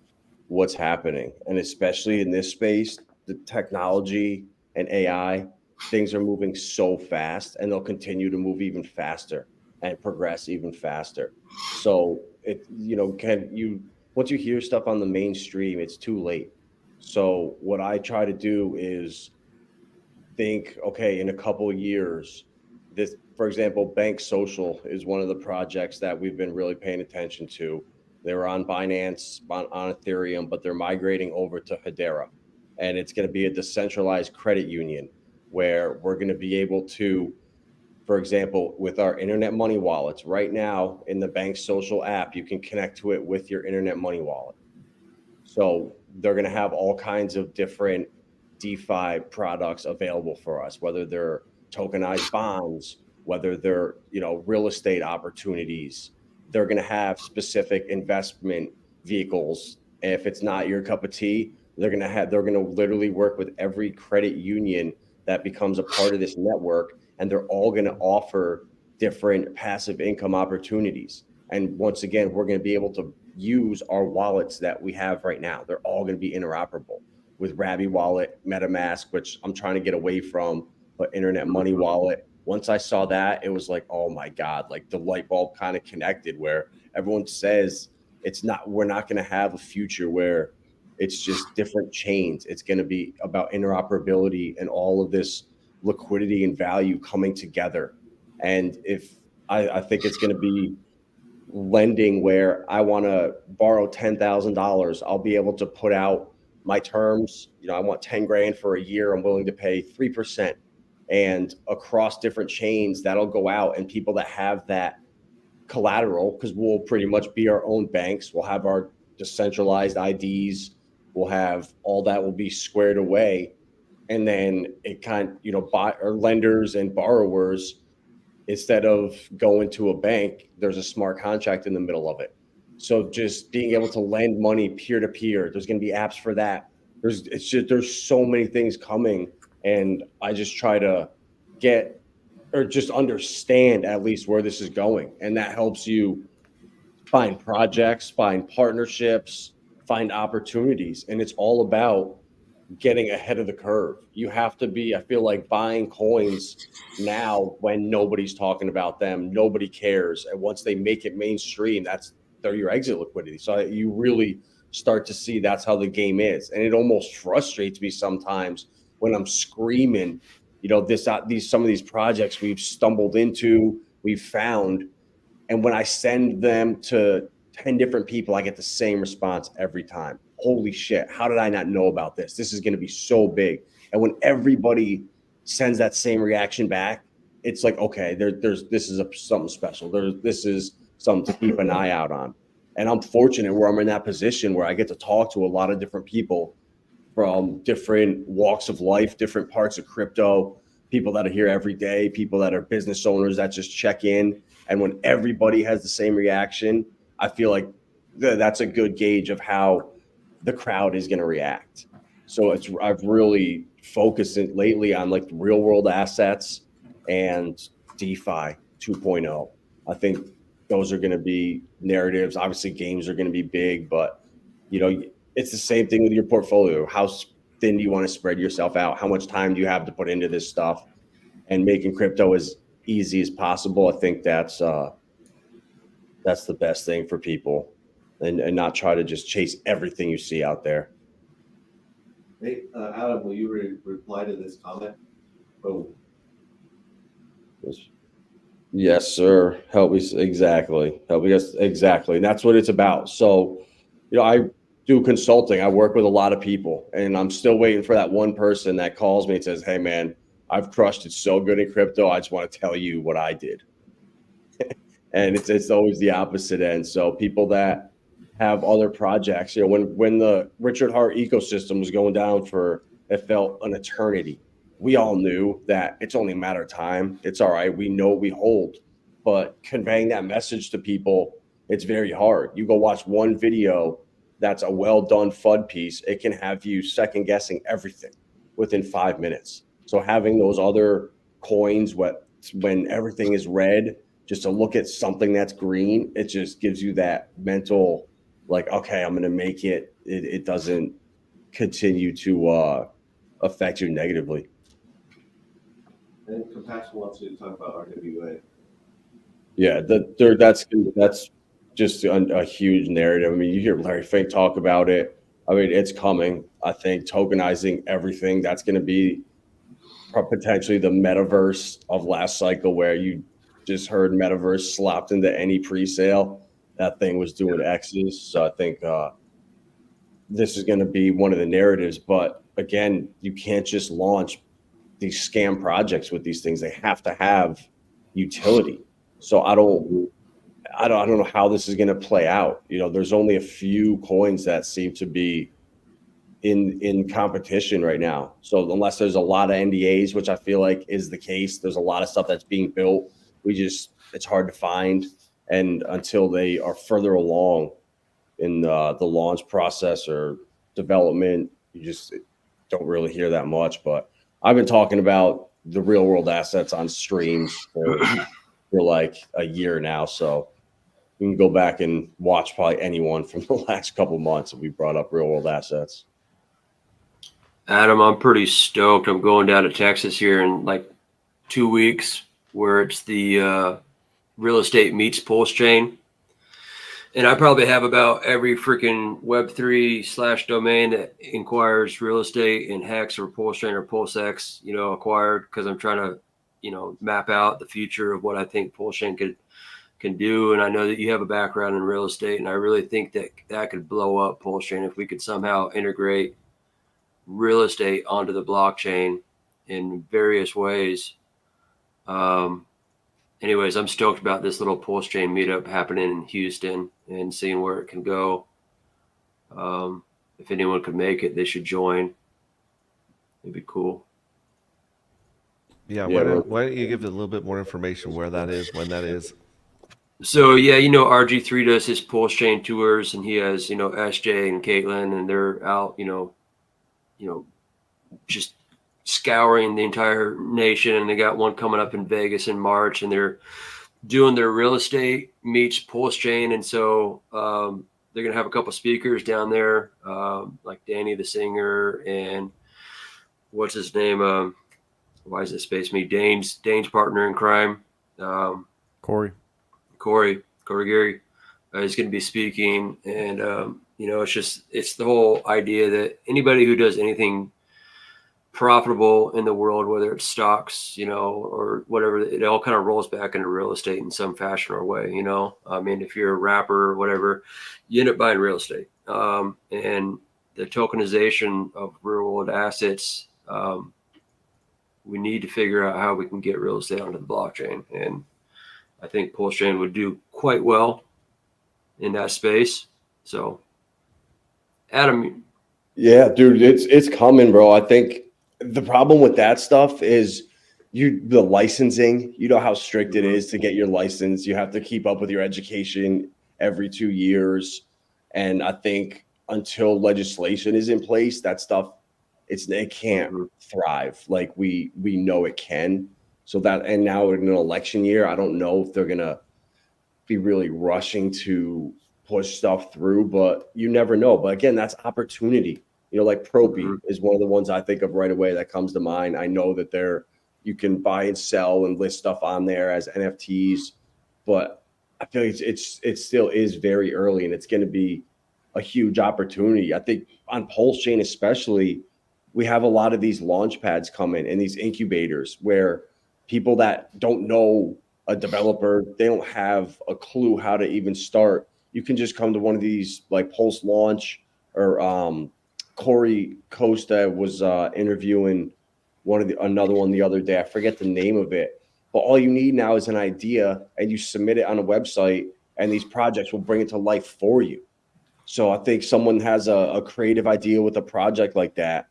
what's happening. And especially in this space, the technology and AI, things are moving so fast, and they'll continue to move even faster and progress even faster. So once you hear stuff on the mainstream, it's too late. So what I try to do is think, okay, in a couple of years, this, for example, Bank Social is one of the projects that we've been really paying attention to. They're on Binance, on Ethereum, but they're migrating over to Hedera. And it's going to be a decentralized credit union where we're going to be able to, for example, with our internet money wallets, right now in the Bank Social app, you can connect to it with your internet money wallet. So they're going to have all kinds of different DeFi products available for us, whether they're tokenized bonds, whether they're, real estate opportunities. They're going to have specific investment vehicles. If it's not your cup of tea, they're going to literally work with every credit union that becomes a part of this network, and they're all going to offer different passive income opportunities. And once again, we're going to be able to use our wallets that we have right now. They're all going to be interoperable with Rabby Wallet, Metamask, which I'm trying to get away from, but Internet Money Wallet. Once I saw that, it was like, oh my God, like the light bulb kind of connected, where everyone says we're not going to have a future where it's just different chains. It's going to be about interoperability and all of this liquidity and value coming together. And if I think it's going to be lending where I want to borrow $10,000, I'll be able to put out my terms. I want 10 grand for a year. I'm willing to pay 3%, and across different chains that'll go out, and people that have that collateral, because we'll pretty much be our own banks. We'll have our decentralized IDs. We'll have all that will be squared away. And then it lenders and borrowers, instead of going to a bank, there's a smart contract in the middle of it. So just being able to lend money peer to peer, there's going to be apps for that. There's so many things coming, and I just try to just understand at least where this is going, and that helps you find projects, find partnerships, find opportunities, and it's all about getting ahead of the curve. You have to be, I feel like, buying coins now when nobody's talking about them, nobody cares. And once they make it mainstream, they're your exit liquidity. So you really start to see that's how the game is. And it almost frustrates me sometimes when I'm screaming, some of these projects we've stumbled into, we've found, and when I send them to 10 different people, I get the same response every time. Holy shit, how did I not know about this? This is going to be so big. And when everybody sends that same reaction back, it's like, okay, this is something special. This is something to keep an eye out on. And I'm fortunate where I'm in that position where I get to talk to a lot of different people from different walks of life, different parts of crypto, people that are here every day, people that are business owners that just check in. And when everybody has the same reaction, I feel like that's a good gauge of how the crowd is going to react. So I've really focused lately on like real world assets and DeFi 2.0. I think those are going to be narratives. Obviously games are going to be big, but it's the same thing with your portfolio. How thin do you want to spread yourself out? How much time do you have to put into this stuff? And making crypto as easy as possible. I think that's the best thing for people, and not try to just chase everything you see out there. Hey, Adam, will you reply to this comment? Oh, Yes, sir. Help me exactly. Help me us exactly. And that's what it's about. So, I do consulting. I work with a lot of people, and I'm still waiting for that one person that calls me and says, "Hey, man, I've crushed it so good in crypto. I just want to tell you what I did." And it's always the opposite end. So people that have other projects, when the Richard Hart ecosystem was going down for it felt an eternity. We all knew that it's only a matter of time. It's all right. We know what we hold, but conveying that message to people, it's very hard. You go watch one video that's a well done FUD piece, it can have you second guessing everything within 5 minutes. So having those other coins, when everything is red, just to look at something that's green, it just gives you that mental, like, okay, I'm going to make it. It doesn't continue to affect you negatively. and Compassion wants you to talk about RWA. Yeah, that's just a huge narrative. I mean, you hear Larry Fink talk about it. I mean, it's coming. I think tokenizing everything, that's going to be potentially the metaverse of last cycle, where you just heard metaverse slopped into any pre-sale. That thing was doing X's. So I think this is going to be one of the narratives. But again, you can't just launch these scam projects with these things. They have to have utility. So I don't know how this is going to play out. There's only a few coins that seem to be in competition right now. So unless there's a lot of NDAs, which I feel like is the case, there's a lot of stuff that's being built. It's hard to find. And until they are further along in the launch process or development, you just don't really hear that much. But I've been talking about the real world assets on streams for like a year now. So you can go back and watch probably anyone from the last couple of months that we brought up real world assets. Adam, I'm pretty stoked. I'm going down to Texas here in like 2 weeks, where it's the real estate meets PulseChain. And I probably have about every freaking Web3 / domain that inquires real estate in Hex or PulseChain or PulseX, acquired, because I'm trying to, map out the future of what I think PulseChain can do. And I know that you have a background in real estate, and I really think that could blow up PulseChain if we could somehow integrate real estate onto the blockchain in various ways. Anyways, I'm stoked about this little PulseChain meetup happening in Houston and seeing where it can go. If anyone could make it, they should join. It'd be cool. Yeah, why don't you give a little bit more information where that is, when that is? So yeah, RG3 does his PulseChain tours, and he has SJ and Caitlin, and they're out just scouring the entire nation. And they got one coming up in Vegas in March, and they're doing their real estate meets PulseChain. And so they're going to have a couple speakers down there, like Danny the singer, and what's his name? Why does it space me? Dane's partner in crime. Corey Gary is going to be speaking. And, it's the whole idea that anybody who does anything profitable in the world, whether it's stocks, or whatever, it all kind of rolls back into real estate in some fashion or way. I mean, if you're a rapper or whatever, you end up buying real estate. And the tokenization of real world assets, we need to figure out how we can get real estate onto the blockchain. And I think PulseChain would do quite well in that space. So, Adam. Yeah, dude, it's coming, bro. I think the problem with that stuff is the licensing. You know how strict it is to get your license. You have to keep up with your education every 2 years. And I think until legislation is in place, that stuff, it can't thrive like we know it can. So that, and now in an election year, I don't know if they're gonna be really rushing to push stuff through, but you never know. But again, that's opportunity. Like Propi is one of the ones I think of right away that comes to mind. I know that you can buy and sell and list stuff on there as NFTs, but I feel like it still is very early, and it's going to be a huge opportunity. I think on PulseChain especially, we have a lot of these launch pads come in and these incubators where people that don't know a developer, they don't have a clue how to even start. You can just come to one of these like Pulse Launch or Corey Costa was interviewing another one the other day. I forget the name of it, but all you need now is an idea and you submit it on a website and these projects will bring it to life for you. So I think someone has a creative idea with a project like that,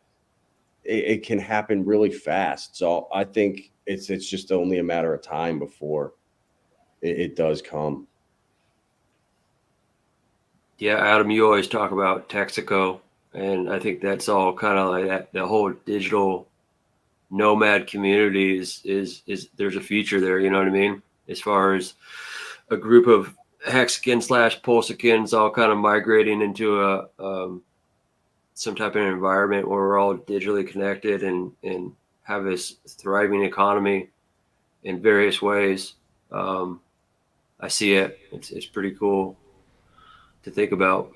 it can happen really fast. So I think it's just only a matter of time before it does come. Yeah, Adam, you always talk about Texaco, and I think that's all kind of like that. The whole digital nomad community is there's a future there. You know what I mean? As far as a group of Hexicans / Pulsicans all kind of migrating into some type of environment where we're all digitally connected and have this thriving economy in various ways. I see it. It's pretty cool to think about.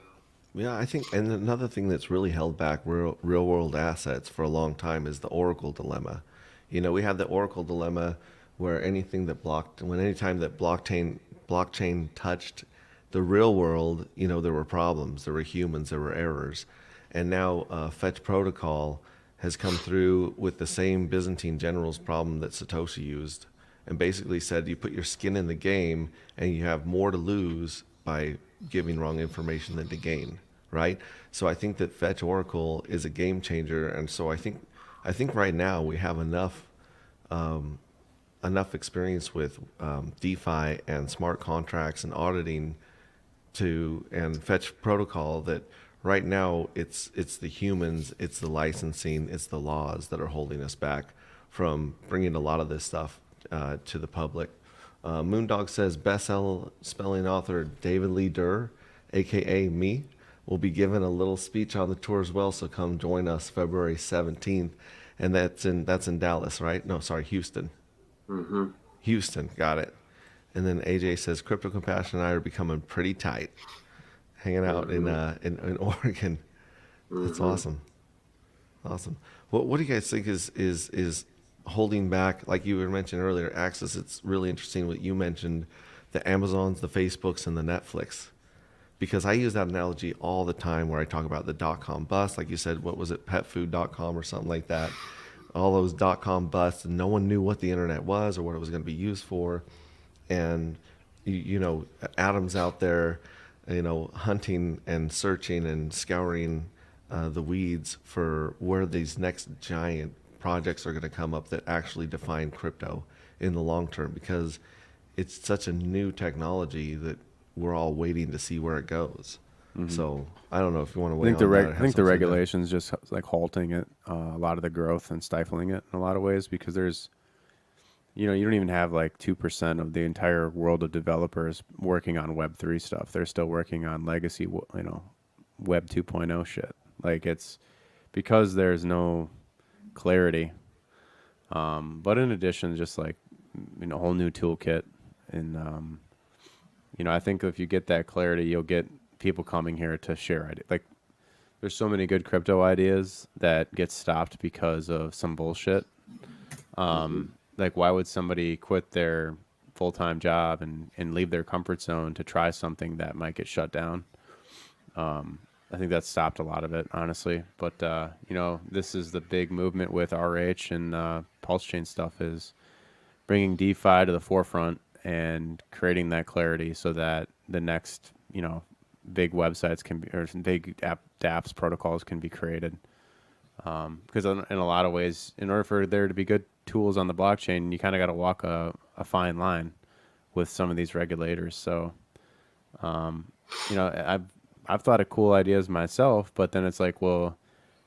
Yeah, I think, and another thing that's really held back real world assets for a long time is the Oracle dilemma. We had the Oracle dilemma where anything that anytime that blockchain touched the real world, there were problems, there were humans, there were errors, and now Fetch Protocol has come through with the same Byzantine generals problem that Satoshi used, and basically said you put your skin in the game and you have more to lose by giving wrong information than to gain, right? So I think that Fetch Oracle is a game changer, and so I think right now we have enough experience with DeFi and smart contracts and auditing and Fetch Protocol that right now it's the humans, it's the licensing, it's the laws that are holding us back from bringing a lot of this stuff to the public. Moondog says best-selling author David Lee Durr, aka me, will be given a little speech on the tour as well. So come join us February 17th, and that's in Dallas, right? No, sorry, Houston. Mm-hmm. Houston, got it. And then AJ says Crypto Compassion and I are becoming pretty tight, hanging out in Oregon. That's awesome. What do you guys think is holding back, like you were mentioning earlier, access? It's really interesting what you mentioned, the Amazons, the Facebooks, and the Netflix, because I use that analogy all the time where I talk about the dot-com bust, like you said, what was it, petfood.com or something like that, all those dot-com busts, and no one knew what the internet was or what it was going to be used for. And Adam's out there hunting and searching and scouring the weeds for where these next giant projects are going to come up that actually define crypto in the long term, because it's such a new technology that we're all waiting to see where it goes. Mm-hmm. So I don't know if you want to weigh on that. I think the regulations just like halting it, a lot of the growth and stifling it in a lot of ways, because there's, you don't even have like 2% of the entire world of developers working on Web3 stuff. They're still working on legacy, Web 2.0 shit. Like, it's because there's no clarity. But in addition, just like, a whole new toolkit. And, I think if you get that clarity, you'll get people coming here to share ideas. Like, there's so many good crypto ideas that get stopped because of some bullshit. Like, why would somebody quit their full-time job and leave their comfort zone to try something that might get shut down? I think that stopped a lot of it, honestly. But, this is the big movement with RH and PulseChain stuff, is bringing DeFi to the forefront and creating that clarity so that the next, big websites can be, or big dApps protocols can be created. Because in a lot of ways, in order for there to be good tools on the blockchain, you kind of got to walk a fine line with some of these regulators. So, I've thought of cool ideas myself, but then it's like, well,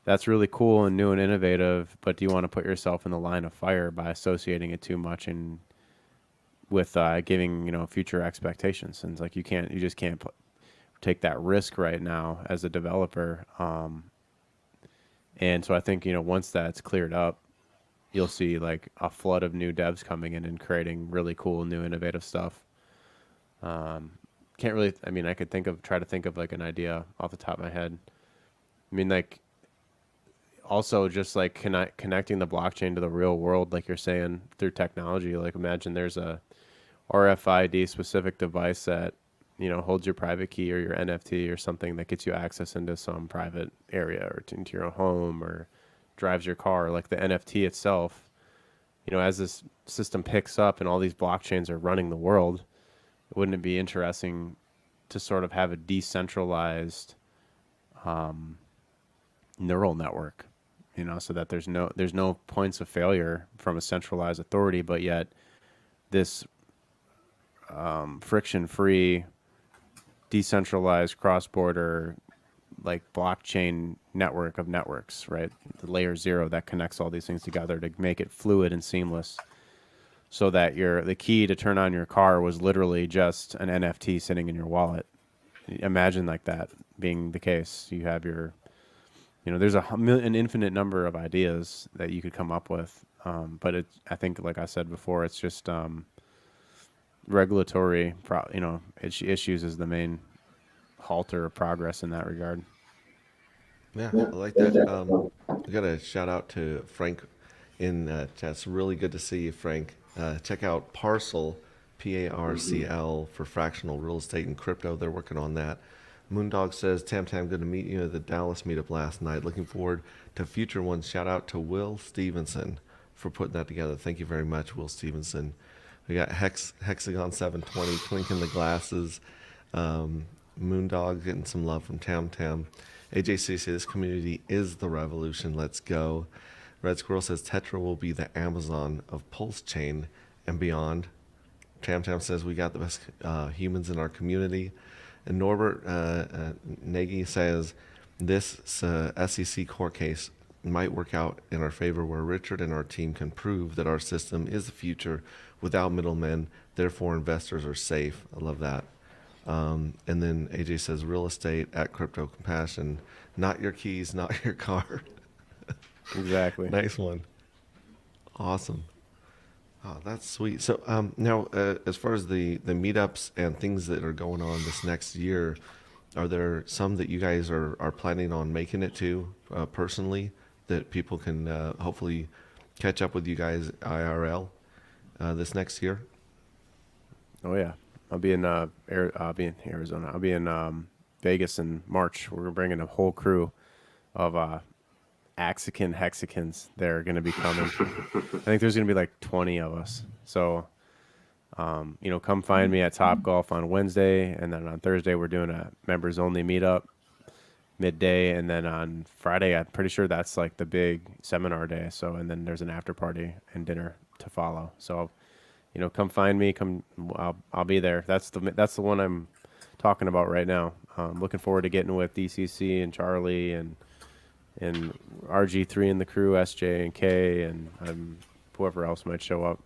that's really cool and new and innovative, but do you want to put yourself in the line of fire by associating it too much and with giving future expectations? And it's like you just can't take that risk right now as a developer. And so I think once that's cleared up, you'll see like a flood of new devs coming in and creating really cool, new, innovative stuff. Can't really. I mean, I could try to think of like an idea off the top of my head. I mean, like also just like connecting the blockchain to the real world, like you're saying, through technology. Like imagine there's a RFID specific device that, you know, holds your private key or your NFT or something that gets you access into some private area or into your home or drives your car. Like the NFT itself, you know, as this system picks up and all these blockchains are running the world, wouldn't it be interesting to sort of have a decentralized neural network, you know, so that there's no points of failure from a centralized authority, but yet this friction-free, decentralized, cross-border, like blockchain network of networks, right? The layer zero that connects all these things together to make it fluid and seamless, so that the key to turn on your car was literally just an NFT sitting in your wallet. Imagine like that being the case. You have your, you know, there's an infinite number of ideas that you could come up with, but I think, like I said before, it's just regulatory, issues is the main halter of progress in that regard. Yeah, I like that. I got a shout out to Frank in chat. It's really good to see you, Frank. Check out Parcel, PARCL, for fractional real estate and crypto. They're working on that. Moondog says, Tam, good to meet you at the Dallas meetup last night. Looking forward to future ones. Shout out to Will Stevenson for putting that together. Thank you very much, Will Stevenson. We got Hexagon 720, Clinking the Glasses. Moondog getting some love from Tam. AJC says, this community is the revolution. Let's go. Red Squirrel says, Tetra will be the Amazon of PulseChain and beyond. Tam says, we got the best humans in our community. And Norbert Nagy says, this SEC court case might work out in our favor, where Richard and our team can prove that our system is the future without middlemen. Therefore, investors are safe. I love that. And then AJ says, real estate at Crypto Compassion. Not your keys, not your car. Exactly. Nice one. Awesome. Oh, that's sweet. So now, as far as the meetups and things that are going on this next year, are there some that you guys are planning on making it to personally, that people can hopefully catch up with you guys IRL this next year? Oh yeah, I'll be in Arizona. I'll be in Vegas in March. We're bringing a whole crew of hexicans. They're going to be coming. I think there's going to be like 20 of us. So, come find me at Top Golf on Wednesday, and then on Thursday we're doing a members only meetup midday, and then on Friday I'm pretty sure that's like the big seminar day. So, and then there's an after party and dinner to follow. So, come find me. I'll be there. That's the one I'm talking about right now. Looking forward to getting with DCC and Charlie and RG3 and the crew, SJ and K, and whoever else might show up.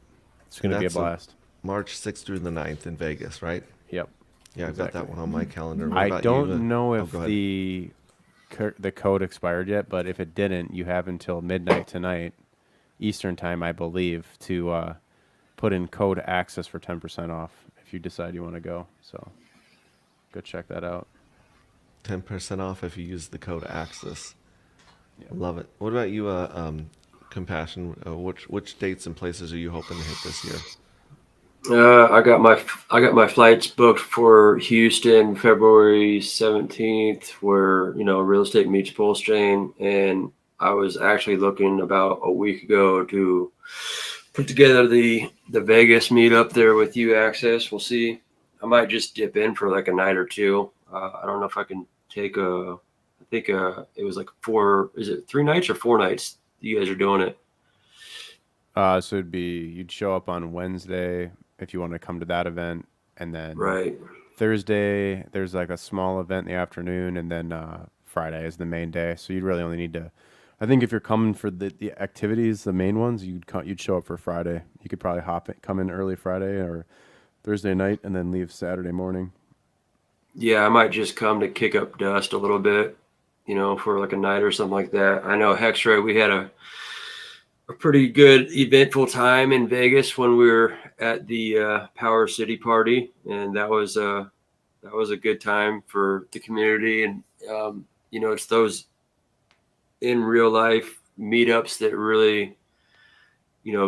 It's going to be a blast. March 6th through the 9th in Vegas, right? Yep. Yeah, I've got that one on my calendar. What I about don't you? know if go the code expired yet, but if it didn't, you have until midnight tonight, Eastern time, I believe, to put in code access for 10% off if you decide you want to go. So go check that out. 10% off if you use the code access. Yeah. Love it. What about you, Compassion? Which dates and places are you hoping to hit this year? I got my flights booked for Houston, February 17th, where real estate meets PulseChain, and I was actually looking about a week ago to put together the Vegas meetup there with you, Access. We'll see. I might just dip in for like a night or two. I don't know if I can take I think it was like 3 nights or 4 nights you guys are doing it? So you'd show up on Wednesday if you want to come to that event, and then Thursday there's like a small event in the afternoon, and then Friday is the main day. So you'd really only need to, I think if you're coming for the activities, the main ones, you'd show up for Friday. You could probably come in early Friday or Thursday night and then leave Saturday morning. Yeah, I might just come to kick up dust a little bit, for like a night or something like that. I know Hexray, we had a pretty good eventful time in Vegas when we were at the Power City party, and that was a good time for the community. And it's those in real life meetups that really,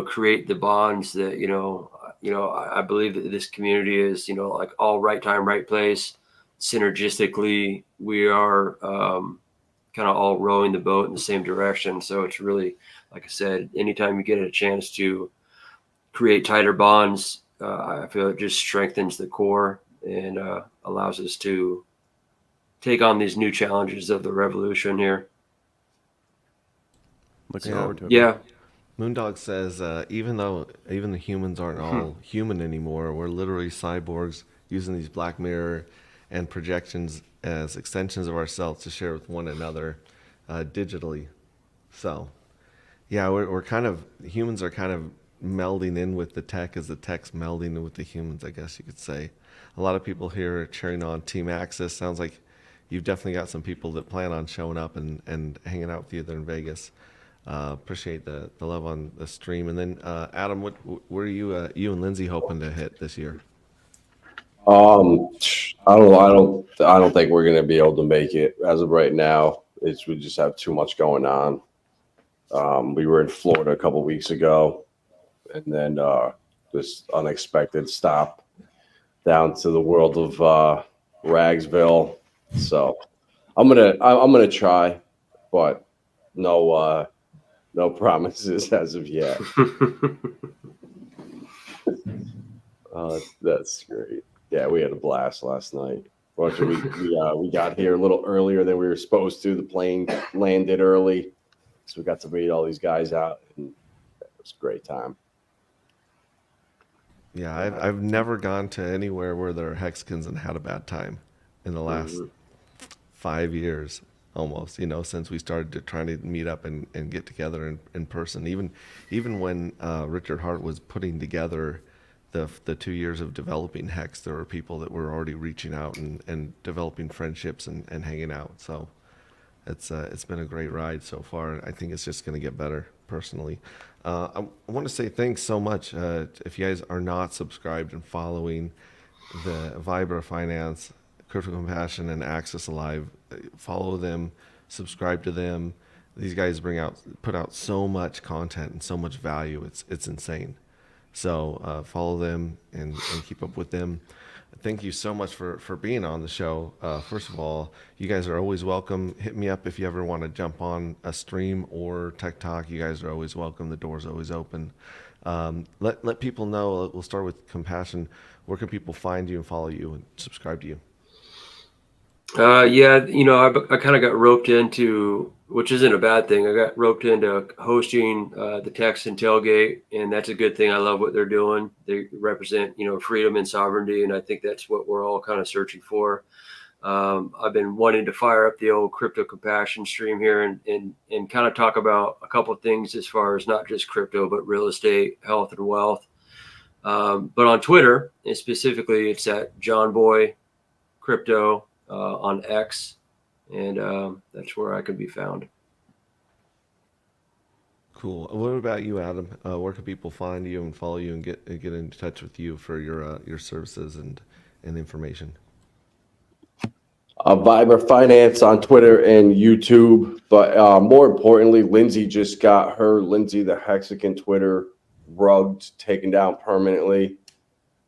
create the bonds that, I believe that this community is, like all right time, right place. Synergistically, we are kind of all rowing the boat in the same direction. So it's really, like I said, anytime you get a chance to create tighter bonds, I feel it just strengthens the core and allows us to take on these new challenges of the revolution here. Looking forward to it. Yeah. Moondog says, even though even the humans aren't all human anymore, we're literally cyborgs using these Black Mirror and projections as extensions of ourselves to share with one another digitally. So, yeah, we're kind of, humans are kind of melding in with the tech as the tech's melding in with the humans, I guess you could say. A lot of people here are cheering on Team Axis. Sounds like you've definitely got some people that plan on showing up and hanging out with you there in Vegas. Appreciate the love on the stream. And then Adam, where are you and Lindsay hoping to hit this year? I don't think we're gonna be able to make it as of right now. We just have too much going on. We were in Florida a couple weeks ago, and then this unexpected stop down to the world of Ragsville. So I'm gonna try, but no promises as of yet. That's great. Yeah, we had a blast last night. We got here a little earlier than we were supposed to. The plane landed early, so we got to meet all these guys out, and it was a great time. Yeah, I've never gone to anywhere where there are Hexicans and had a bad time in the last 5 years almost, since we started trying to meet up and get together in person. Even when Richard Hart was putting together the 2 years of developing Hex, there were people that were already reaching out and developing friendships and hanging out. So it's been a great ride so far. I think it's just going to get better personally. I want to say thanks so much. If you guys are not subscribed and following the Vibra Finance, Crypto Compassion, and Access Alive, follow them, subscribe to them. These guys put out so much content and so much value. It's insane. So follow them and keep up with them. Thank you so much for being on the show. First of all, you guys are always welcome. Hit me up if you ever want to jump on a stream or Tech Talk. You guys are always welcome. The door's always open. Let people know. We'll start with Compassion. Where can people find you and follow you and subscribe to you? I kind of got roped into, which isn't a bad thing. I got roped into hosting the Texan Tailgate, and that's a good thing. I love what they're doing. They represent, freedom and sovereignty, and I think that's what we're all kind of searching for. I've been wanting to fire up the old Crypto Compassion stream here and kind of talk about a couple of things as far as not just crypto, but real estate, health, and wealth. But on Twitter, and specifically, it's at John Boy Crypto. On X, and that's where I can be found. Cool. What about you, Adam? Where can people find you and follow you and get in touch with you for your services and information? Vibra Finance on Twitter and YouTube, but more importantly, Lindsay just got Lindsay the Hexican Twitter rugged, taken down permanently.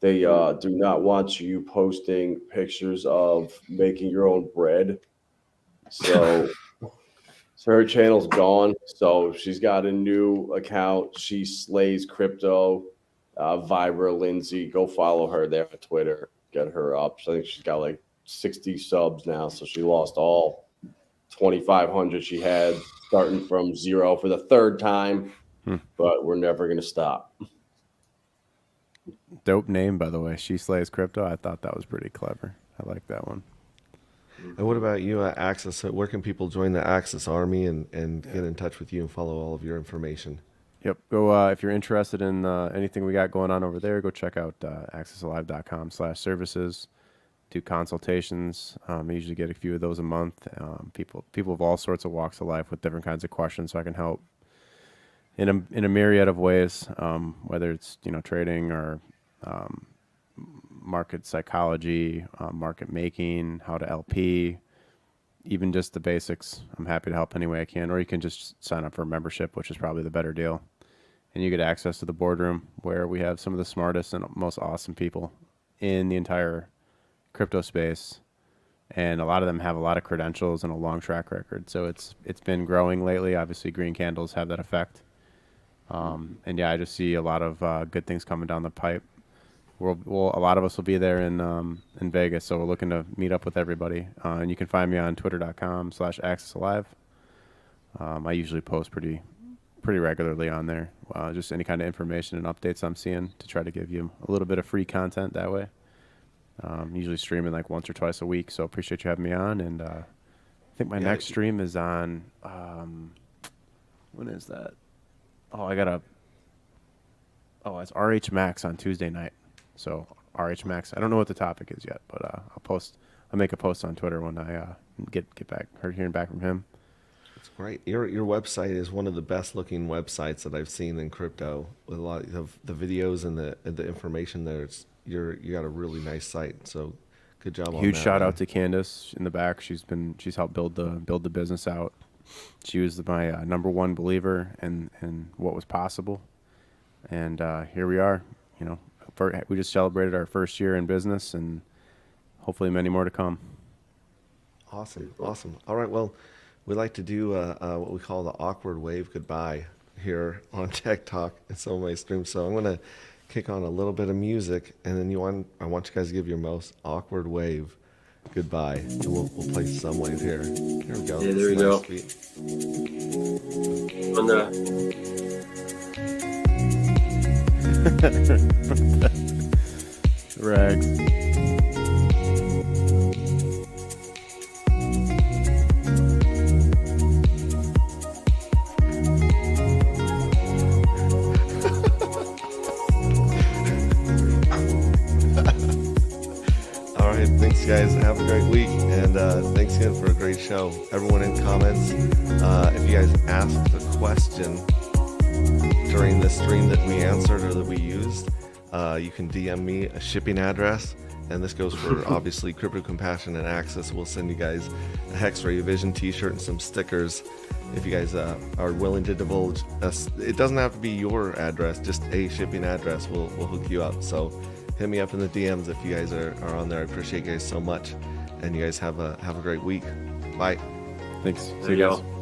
They do not want you posting pictures of making your own bread. So her channel's gone. So she's got a new account. She slays crypto. Vibra Lindsay. Go follow her there on Twitter. Get her up. I think she's got like 60 subs now. So she lost all 2,500 she had, starting from zero for the third time. But we're never going to stop. Dope name, by the way. She Slays Crypto. I thought that was pretty clever. I like that one. And what about you at Axis? Where can people join the Axis Army and get in touch with you and follow all of your information? Yep. Go if you're interested in anything we got going on over there, go check out accessalive.com/services. Do consultations. I usually get a few of those a month. People of all sorts of walks of life with different kinds of questions, so I can help in a myriad of ways, whether it's trading or market psychology, market making, how to LP, even just the basics, I'm happy to help any way I can. Or you can just sign up for a membership, which is probably the better deal. And you get access to the boardroom where we have some of the smartest and most awesome people in the entire crypto space. And a lot of them have a lot of credentials and a long track record. So it's been growing lately. Obviously, green candles have that effect. And yeah, I just see a lot of good things coming down the pipe. A lot of us will be there in Vegas, so we're looking to meet up with everybody. And you can find me on twitter.com/accessalive. I usually post pretty regularly on there, just any kind of information and updates I'm seeing to try to give you a little bit of free content that way. Usually streaming like once or twice a week, so appreciate you having me on. And I think my next stream is on when is that? It's RH Max on Tuesday night. So RH Max, I don't know what the topic is yet, but I'll make a post on Twitter when I get back, hearing back from him. That's great. Your website is one of the best looking websites that I've seen in crypto, with a lot of the videos and the information there. You got a really nice site. So good job on that. Huge shout out to Candace in the back. She's helped build the business out. She was my number one believer in what was possible. And here we are, we just celebrated our first year in business, and hopefully many more to come. Awesome. All right, well, we like to do what we call the awkward wave goodbye here on Tech Talk in some of my streams. So I'm going to kick on a little bit of music, and then I want you guys to give your most awkward wave goodbye. And we'll play some wave here. Here we go. Yeah, there we go. On the Rags. All right, thanks guys. Have a great week, and thanks again for a great show. Everyone in comments, if you guys asked a question during the stream that we answered or that we used, you can DM me a shipping address, and this goes for obviously Crypto Compassion and Access. We'll send you guys a hexrayvision t-shirt and some stickers if you guys are willing to divulge us. It doesn't have to be your address, just a shipping address. We'll hook you up. So hit me up in the DMs if you guys are on there. I appreciate you guys so much, and you guys have a great week. Bye. Thanks. there you go.